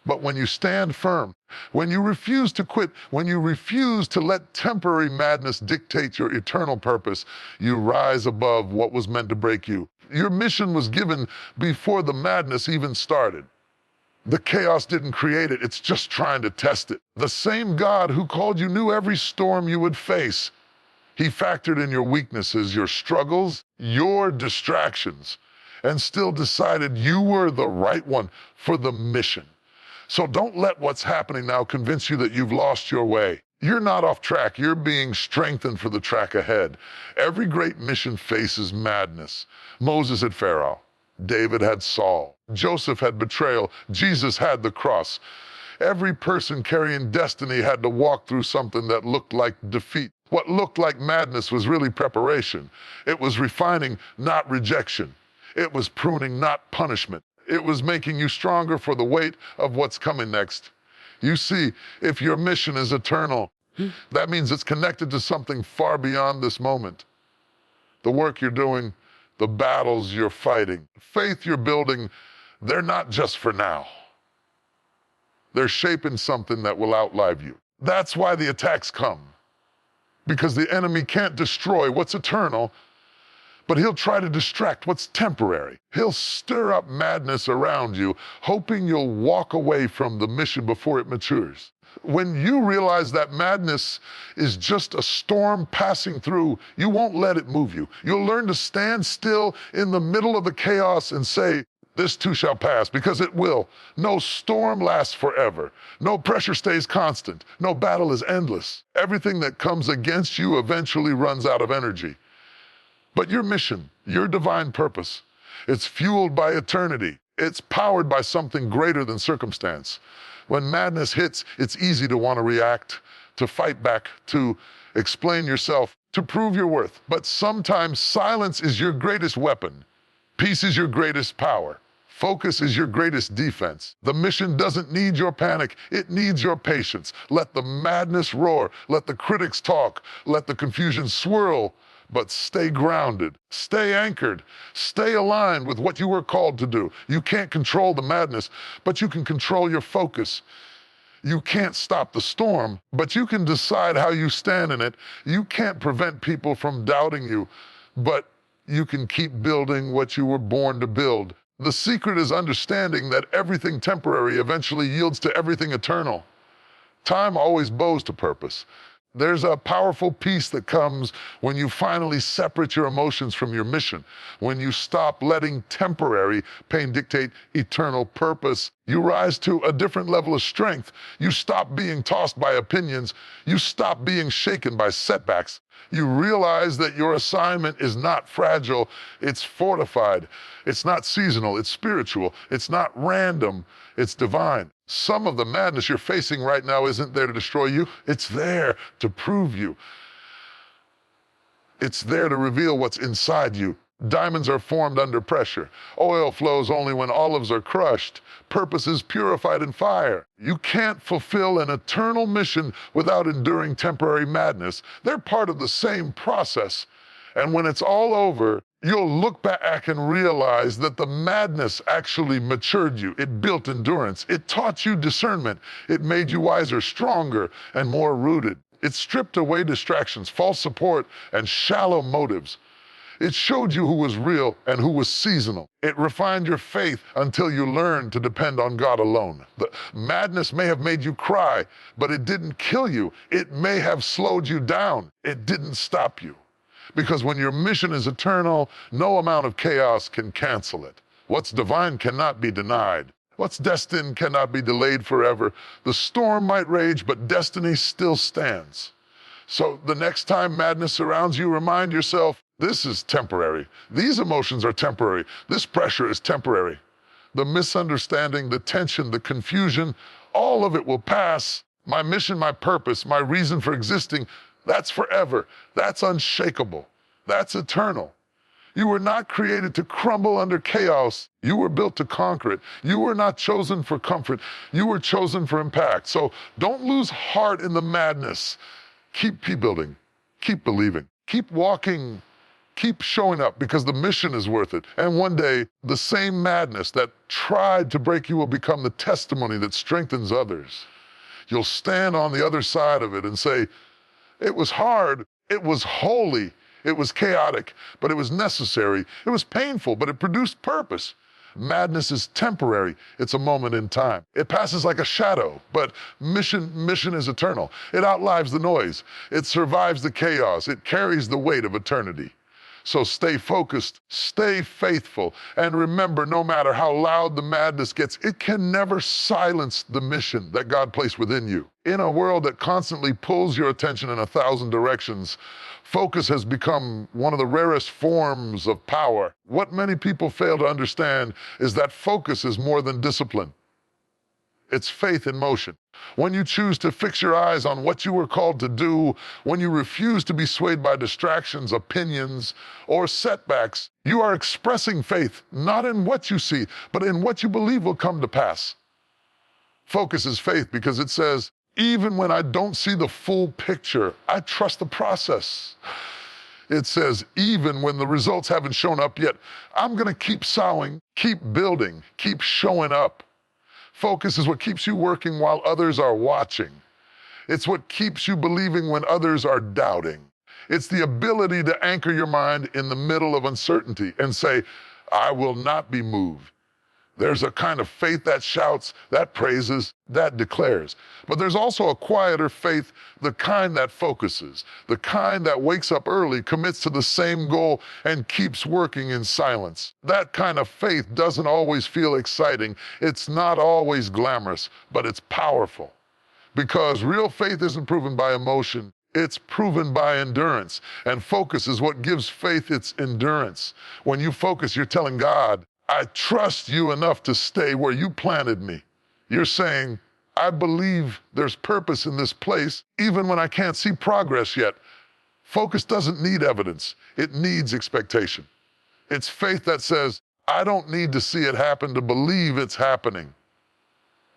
But when you stand firm, when you refuse to quit, when you refuse to let temporary madness dictate your eternal purpose, you rise above what was meant to break you. Your mission was given before the madness even started. The chaos didn't create it, it's just trying to test it. The same God who called you knew every storm you would face. He factored in your weaknesses, your struggles, your distractions, and still decided you were the right one for the mission. So don't let what's happening now convince you that you've lost your way. You're not off track. You're being strengthened for the track ahead. Every great mission faces madness. Moses had Pharaoh. David had Saul. Joseph had betrayal. Jesus had the cross. Every person carrying destiny had to walk through something that looked like defeat. What looked like madness was really preparation. It was refining, not rejection. It was pruning, not punishment. It was making you stronger for the weight of what's coming next. You see, if your mission is eternal, that means it's connected to something far beyond this moment. The work you're doing, the battles you're fighting, faith you're building, they're not just for now. They're shaping something that will outlive you. That's why the attacks come. Because the enemy can't destroy what's eternal, but he'll try to distract what's temporary. He'll stir up madness around you, hoping you'll walk away from the mission before it matures. When you realize that madness is just a storm passing through, you won't let it move you. You'll learn to stand still in the middle of the chaos and say, "This too shall pass," because it will. No storm lasts forever. No pressure stays constant. No battle is endless. Everything that comes against you eventually runs out of energy. But your mission, your divine purpose, it's fueled by eternity. It's powered by something greater than circumstance. When madness hits, it's easy to want to react, to fight back, to explain yourself, to prove your worth. But sometimes silence is your greatest weapon. Peace is your greatest power. Focus is your greatest defense. The mission doesn't need your panic. It needs your patience. Let the madness roar. Let the critics talk. Let the confusion swirl. But stay grounded, stay anchored, stay aligned with what you were called to do. You can't control the madness, but you can control your focus. You can't stop the storm, but you can decide how you stand in it. You can't prevent people from doubting you, but you can keep building what you were born to build. The secret is understanding that everything temporary eventually yields to everything eternal. Time always bows to purpose. There's a powerful peace that comes when you finally separate your emotions from your mission, when you stop letting temporary pain dictate eternal purpose. You rise to a different level of strength. You stop being tossed by opinions. You stop being shaken by setbacks. You realize that your assignment is not fragile, it's fortified. It's not seasonal, it's spiritual. It's not random, it's divine. Some of the madness you're facing right now isn't there to destroy you. It's there to prove you. It's there to reveal what's inside you. Diamonds are formed under pressure. Oil flows only when olives are crushed. Purpose is purified in fire. You can't fulfill an eternal mission without enduring temporary madness. They're part of the same process. And when it's all over, you'll look back and realize that the madness actually matured you. It built endurance. It taught you discernment. It made you wiser, stronger, and more rooted. It stripped away distractions, false support, and shallow motives. It showed you who was real and who was seasonal. It refined your faith until you learned to depend on God alone. The madness may have made you cry, but it didn't kill you. It may have slowed you down. It didn't stop you. Because when your mission is eternal, no amount of chaos can cancel it. What's divine cannot be denied. What's destined cannot be delayed forever. The storm might rage, but destiny still stands. So the next time madness surrounds you, remind yourself, this is temporary. These emotions are temporary. This pressure is temporary. The misunderstanding, the tension, the confusion, all of it will pass. My mission, my purpose, my reason for existing, that's forever. That's unshakable. That's eternal. You were not created to crumble under chaos. You were built to conquer it. You were not chosen for comfort. You were chosen for impact. So don't lose heart in the madness. Keep building. Keep believing. Keep walking. Keep showing up because the mission is worth it. And one day, the same madness that tried to break you will become the testimony that strengthens others. You'll stand on the other side of it and say, it was hard, it was holy, it was chaotic, but it was necessary. It was painful, but it produced purpose. Madness is temporary. It's a moment in time. It passes like a shadow, but mission is eternal. It outlives the noise. It survives the chaos. It carries the weight of eternity. So stay focused, stay faithful, and remember, no matter how loud the madness gets, it can never silence the mission that God placed within you. In a world that constantly pulls your attention in 1,000 directions, focus has become one of the rarest forms of power. What many people fail to understand is that focus is more than discipline. It's faith in motion. When you choose to fix your eyes on what you were called to do, when you refuse to be swayed by distractions, opinions, or setbacks, you are expressing faith, not in what you see, but in what you believe will come to pass. Focus is faith because it says, even when I don't see the full picture, I trust the process. It says, even when the results haven't shown up yet, I'm gonna keep sowing, keep building, keep showing up. Focus is what keeps you working while others are watching. It's what keeps you believing when others are doubting. It's the ability to anchor your mind in the middle of uncertainty and say, I will not be moved. There's a kind of faith that shouts, that praises, that declares. But there's also a quieter faith, the kind that focuses, the kind that wakes up early, commits to the same goal, and keeps working in silence. That kind of faith doesn't always feel exciting. It's not always glamorous, but it's powerful. Because real faith isn't proven by emotion. It's proven by endurance. And focus is what gives faith its endurance. When you focus, you're telling God, I trust you enough to stay where you planted me. You're saying, I believe there's purpose in this place, even when I can't see progress yet. Focus doesn't need evidence. It needs expectation. It's faith that says, I don't need to see it happen to believe it's happening.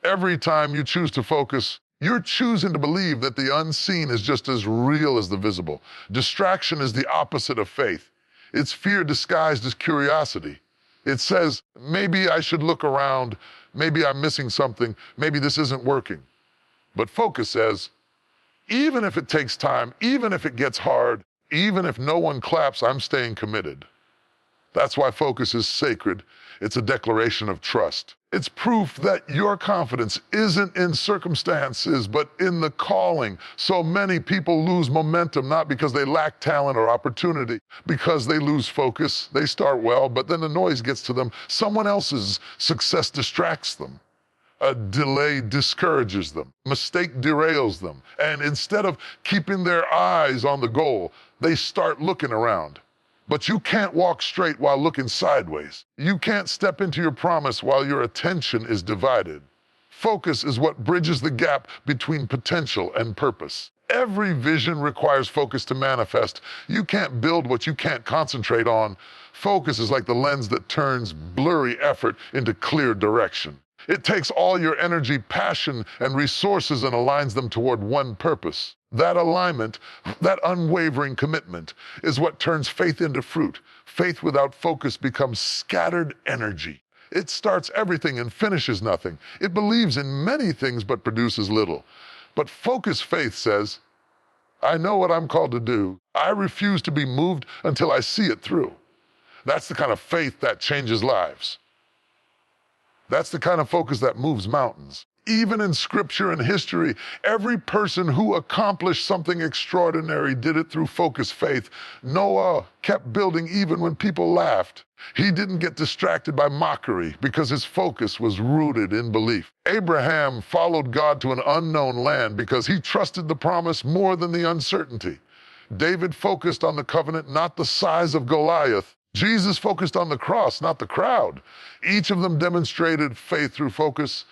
Every time you choose to focus, you're choosing to believe that the unseen is just as real as the visible. Distraction is the opposite of faith. It's fear disguised as curiosity. It says, maybe I should look around, maybe I'm missing something, maybe this isn't working. But focus says, even if it takes time, even if it gets hard, even if no one claps, I'm staying committed. That's why focus is sacred. It's a declaration of trust. It's proof that your confidence isn't in circumstances, but in the calling. So many people lose momentum, not because they lack talent or opportunity, because they lose focus. They start well, but then the noise gets to them. Someone else's success distracts them. A delay discourages them. Mistake derails them. And instead of keeping their eyes on the goal, they start looking around. But you can't walk straight while looking sideways. You can't step into your promise while your attention is divided. Focus is what bridges the gap between potential and purpose. Every vision requires focus to manifest. You can't build what you can't concentrate on. Focus is like the lens that turns blurry effort into clear direction. It takes all your energy, passion, and resources and aligns them toward one purpose. That alignment, that unwavering commitment, is what turns faith into fruit. Faith without focus becomes scattered energy. It starts everything and finishes nothing. It believes in many things but produces little. But focused faith says, I know what I'm called to do. I refuse to be moved until I see it through. That's the kind of faith that changes lives. That's the kind of focus that moves mountains. Even in scripture and history, every person who accomplished something extraordinary did it through focused faith. Noah kept building even when people laughed. He didn't get distracted by mockery because his focus was rooted in belief. Abraham followed God to an unknown land because he trusted the promise more than the uncertainty. David focused on the covenant, not the size of Goliath. Jesus focused on the cross, not the crowd. Each of them demonstrated faith through focus,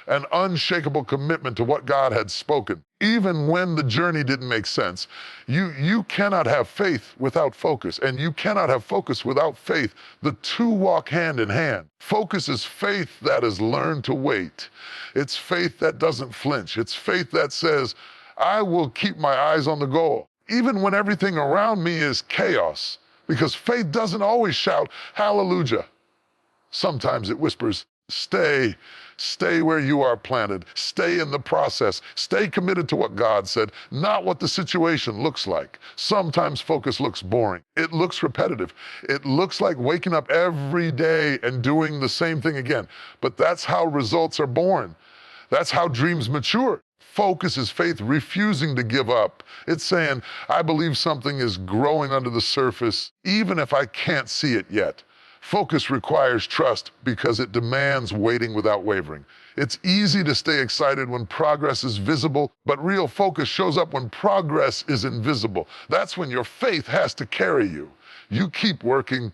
an unshakable commitment to what God had spoken. Even when the journey didn't make sense, you cannot have faith without focus, and you cannot have focus without faith. The two walk hand in hand. Focus is faith that has learned to wait. It's faith that doesn't flinch. It's faith that says, I will keep my eyes on the goal, even when everything around me is chaos. Because faith doesn't always shout, hallelujah. Sometimes it whispers, stay where you are planted. Stay in the process. Stay committed to what God said, not what the situation looks like. Sometimes focus looks boring. It looks repetitive. It looks like waking up every day and doing the same thing again. But that's how results are born. That's how dreams mature. Focus is faith refusing to give up. It's saying, I believe something is growing under the surface, even if I can't see it yet. Focus requires trust because it demands waiting without wavering. It's easy to stay excited when progress is visible, but real focus shows up when progress is invisible. That's when your faith has to carry you. You keep working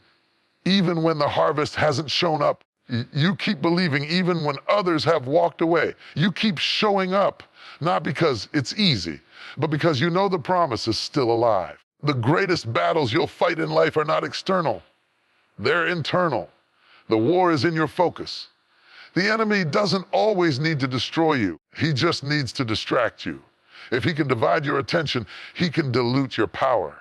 even when the harvest hasn't shown up. You keep believing even when others have walked away. You keep showing up, not because it's easy, but because you know the promise is still alive. The greatest battles you'll fight in life are not external, they're internal. The war is in your focus. The enemy doesn't always need to destroy you. He just needs to distract you. If he can divide your attention, he can dilute your power.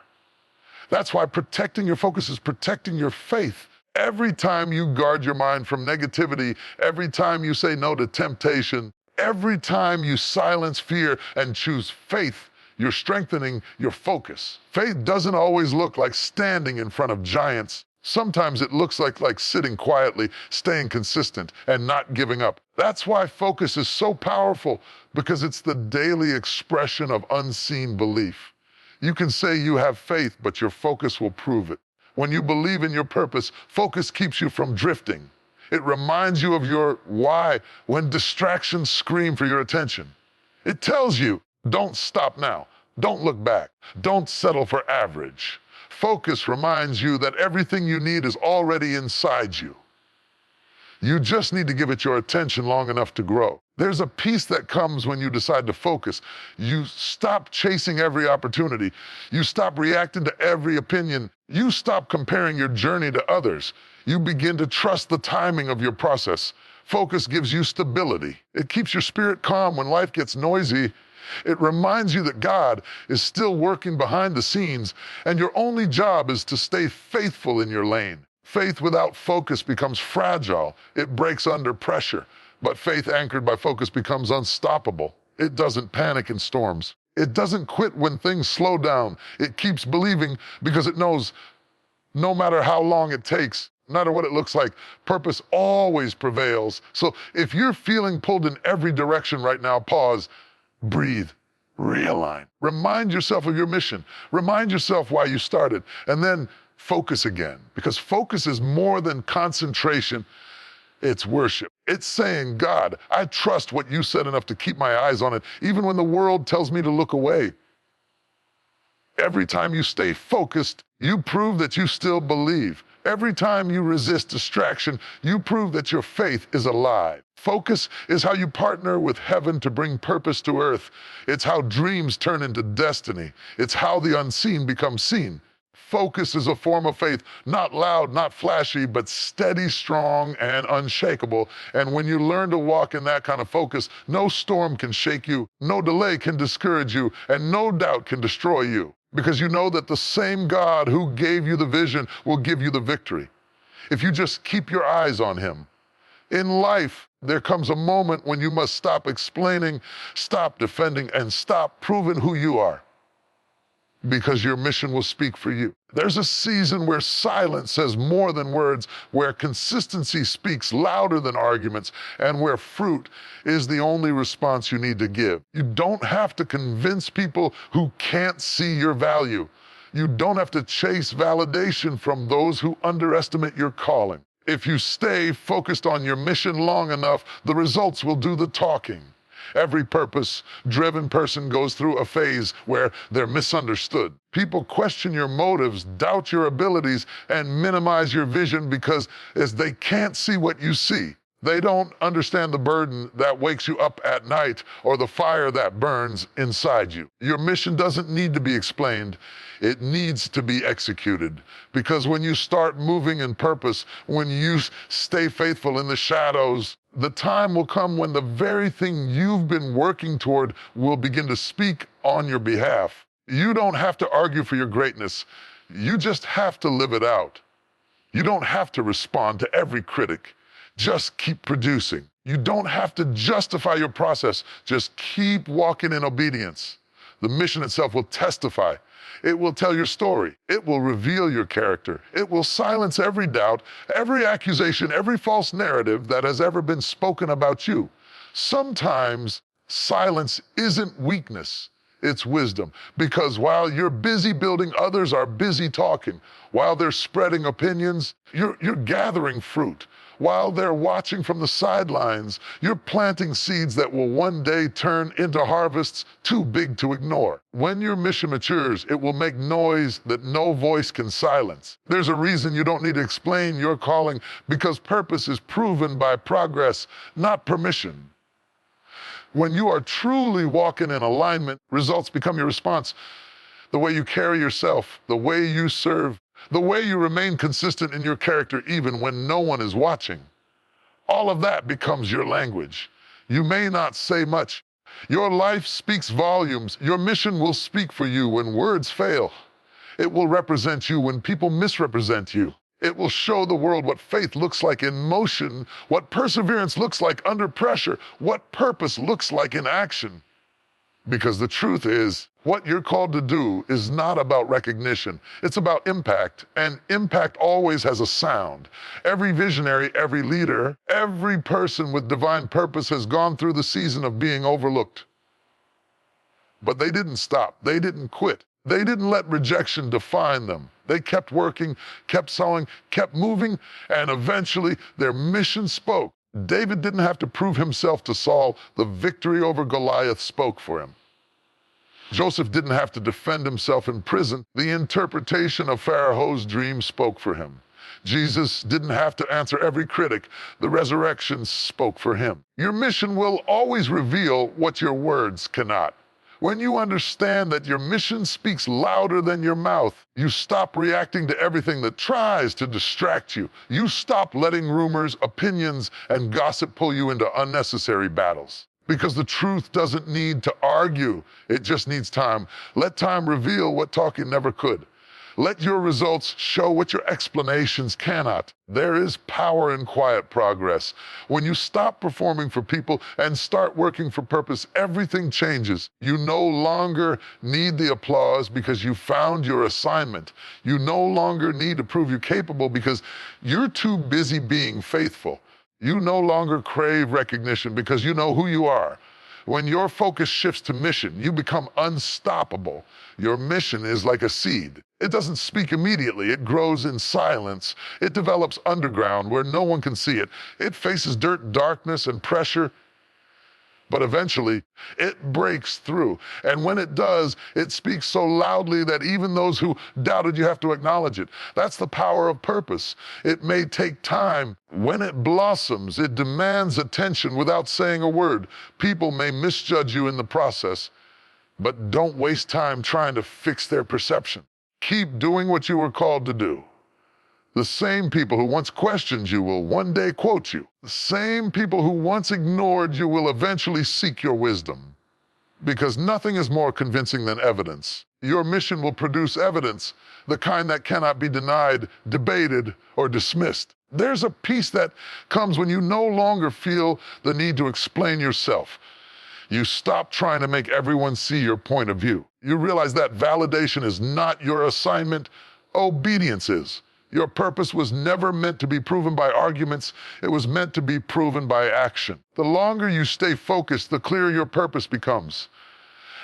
That's why protecting your focus is protecting your faith. Every time you guard your mind from negativity, every time you say no to temptation, every time you silence fear and choose faith, you're strengthening your focus. Faith doesn't always look like standing in front of giants. Sometimes it looks like sitting quietly, staying consistent, and not giving up. That's why focus is so powerful, because it's the daily expression of unseen belief. You can say you have faith, but your focus will prove it. When you believe in your purpose, focus keeps you from drifting. It reminds you of your why when distractions scream for your attention. It tells you, don't stop now. Don't look back. Don't settle for average. Focus reminds you that everything you need is already inside you. You just need to give it your attention long enough to grow. There's a peace that comes when you decide to focus. You stop chasing every opportunity. You stop reacting to every opinion. You stop comparing your journey to others. You begin to trust the timing of your process. Focus gives you stability. It keeps your spirit calm when life gets noisy. It reminds you that God is still working behind the scenes, and your only job is to stay faithful in your lane. Faith without focus becomes fragile. It breaks under pressure. But faith anchored by focus becomes unstoppable. It doesn't panic in storms. It doesn't quit when things slow down. It keeps believing because it knows no matter how long it takes, no matter what it looks like, purpose always prevails. So if you're feeling pulled in every direction right now, pause. Breathe, realign. Remind yourself of your mission. Remind yourself why you started, and then focus again. Because focus is more than concentration, it's worship. It's saying, God, I trust what you said enough to keep my eyes on it, even when the world tells me to look away. Every time you stay focused, you prove that you still believe. Every time you resist distraction, you prove that your faith is alive. Focus is how you partner with heaven to bring purpose to earth. It's how dreams turn into destiny. It's how the unseen becomes seen. Focus is a form of faith, not loud, not flashy, but steady, strong, and unshakable. And when you learn to walk in that kind of focus, no storm can shake you, no delay can discourage you, and no doubt can destroy you. Because you know that the same God who gave you the vision will give you the victory, if you just keep your eyes on him. In life, there comes a moment when you must stop explaining, stop defending, and stop proving who you are, because your mission will speak for you. There's a season where silence says more than words, where consistency speaks louder than arguments, and where fruit is the only response you need to give. You don't have to convince people who can't see your value. You don't have to chase validation from those who underestimate your calling. If you stay focused on your mission long enough, the results will do the talking. Every purpose-driven person goes through a phase where they're misunderstood. People question your motives, doubt your abilities, and minimize your vision because they can't see what you see. They don't understand the burden that wakes you up at night or the fire that burns inside you. Your mission doesn't need to be explained. It needs to be executed. Because when you start moving in purpose, when you stay faithful in the shadows, the time will come when the very thing you've been working toward will begin to speak on your behalf. You don't have to argue for your greatness. You just have to live it out. You don't have to respond to every critic. Just keep producing. You don't have to justify your process. Just keep walking in obedience. The mission itself will testify. It will tell your story. It will reveal your character. It will silence every doubt, every accusation, every false narrative that has ever been spoken about you. Sometimes silence isn't weakness. it's wisdom. Because while you're busy building, others are busy talking. While they're spreading opinions, you're gathering fruit. While they're watching from the sidelines, you're planting seeds that will one day turn into harvests too big to ignore. When your mission matures, it will make noise that no voice can silence. There's a reason you don't need to explain your calling, because purpose is proven by progress, not permission. When you are truly walking in alignment, results become your response. The way you carry yourself, the way you serve, the way you remain consistent in your character even when no one is watching. All of that becomes your language. You may not say much. Your life speaks volumes. Your mission will speak for you when words fail. It will represent you when people misrepresent you. It will show the world what faith looks like in motion, what perseverance looks like under pressure, what purpose looks like in action. Because the truth is, what you're called to do is not about recognition. It's about impact, and impact always has a sound. Every visionary, every leader, every person with divine purpose has gone through the season of being overlooked. But they didn't stop. They didn't quit. They didn't let rejection define them. They kept working, kept sowing, kept moving, and eventually their mission spoke. David didn't have to prove himself to Saul. The victory over Goliath spoke for him. Joseph didn't have to defend himself in prison. The interpretation of Pharaoh's dream spoke for him. Jesus didn't have to answer every critic. The resurrection spoke for him. Your mission will always reveal what your words cannot. When you understand that your mission speaks louder than your mouth, you stop reacting to everything that tries to distract you. You stop letting rumors, opinions, and gossip pull you into unnecessary battles. Because the truth doesn't need to argue, it just needs time. Let time reveal what talking never could. Let your results show what your explanations cannot. There is power in quiet progress. When you stop performing for people and start working for purpose, everything changes. You no longer need the applause because you found your assignment. You no longer need to prove you're capable because you're too busy being faithful. You no longer crave recognition because you know who you are. When your focus shifts to mission, you become unstoppable. Your mission is like a seed. It doesn't speak immediately. It grows in silence. It develops underground where no one can see it. It faces dirt, darkness, and pressure. But eventually, it breaks through. And when it does, it speaks so loudly that even those who doubted you have to acknowledge it. That's the power of purpose. It may take time. When it blossoms, it demands attention without saying a word. People may misjudge you in the process, but don't waste time trying to fix their perception. Keep doing what you were called to do. The same people who once questioned you will one day quote you. The same people who once ignored you will eventually seek your wisdom. Because nothing is more convincing than evidence. Your mission will produce evidence, the kind that cannot be denied, debated, or dismissed. There's a peace that comes when you no longer feel the need to explain yourself. You stop trying to make everyone see your point of view. You realize that validation is not your assignment, obedience is. Your purpose was never meant to be proven by arguments. It was meant to be proven by action. The longer you stay focused, the clearer your purpose becomes.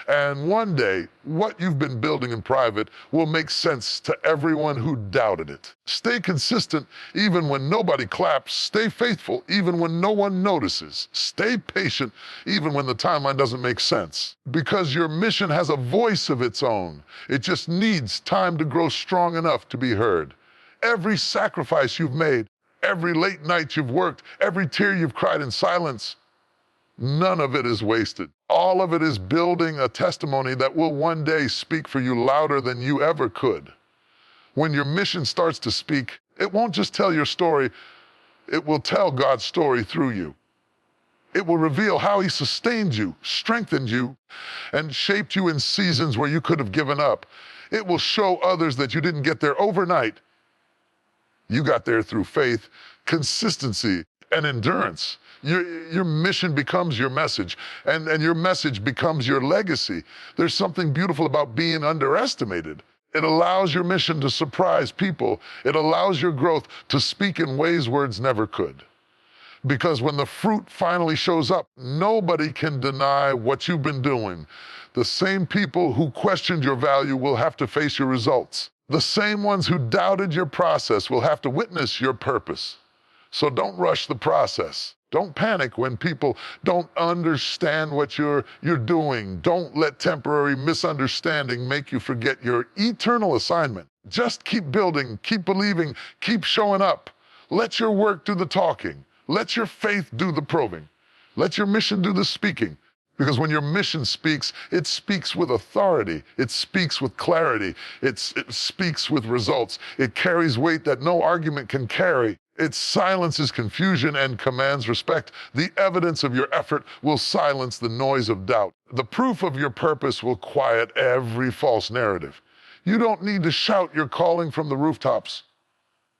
And one day, what you've been building in private will make sense to everyone who doubted it. Stay consistent even when nobody claps. Stay faithful even when no one notices. Stay patient even when the timeline doesn't make sense. Because your mission has a voice of its own. It just needs time to grow strong enough to be heard. Every sacrifice you've made, every late night you've worked, every tear you've cried in silence, none of it is wasted. All of it is building a testimony that will one day speak for you louder than you ever could. When your mission starts to speak, it won't just tell your story, it will tell God's story through you. It will reveal how He sustained you, strengthened you, and shaped you in seasons where you could have given up. It will show others that you didn't get there overnight. You got there through faith, consistency, and endurance. Your mission becomes your message, and your message becomes your legacy. There's something beautiful about being underestimated. It allows your mission to surprise people. It allows your growth to speak in ways words never could. Because when the fruit finally shows up, nobody can deny what you've been doing. The same people who questioned your value will have to face your results. The same ones who doubted your process will have to witness your purpose. So don't rush the process. Don't panic when people don't understand what you're doing. Don't let temporary misunderstanding make you forget your eternal assignment. Just keep building, keep believing, keep showing up. Let your work do the talking. Let your faith do the probing. Let your mission do the speaking. Because when your mission speaks, it speaks with authority. It speaks with clarity. It speaks with results. It carries weight that no argument can carry. It silences confusion and commands respect. The evidence of your effort will silence the noise of doubt. The proof of your purpose will quiet every false narrative. You don't need to shout your calling from the rooftops.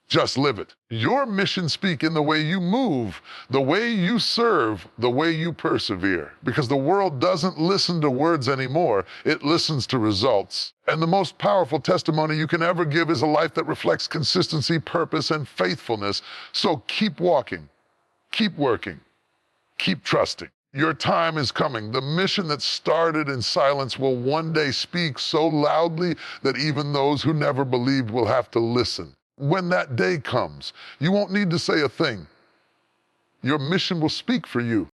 Just live it. Your mission speak in the way you move, the way you serve, the way you persevere. Because the world doesn't listen to words anymore, it listens to results. And the most powerful testimony you can ever give is a life that reflects consistency, purpose, and faithfulness. So keep walking, keep working, keep trusting. Your time is coming. The mission that started in silence will one day speak so loudly that even those who never believed will have to listen. When that day comes, you won't need to say a thing. Your mission will speak for you.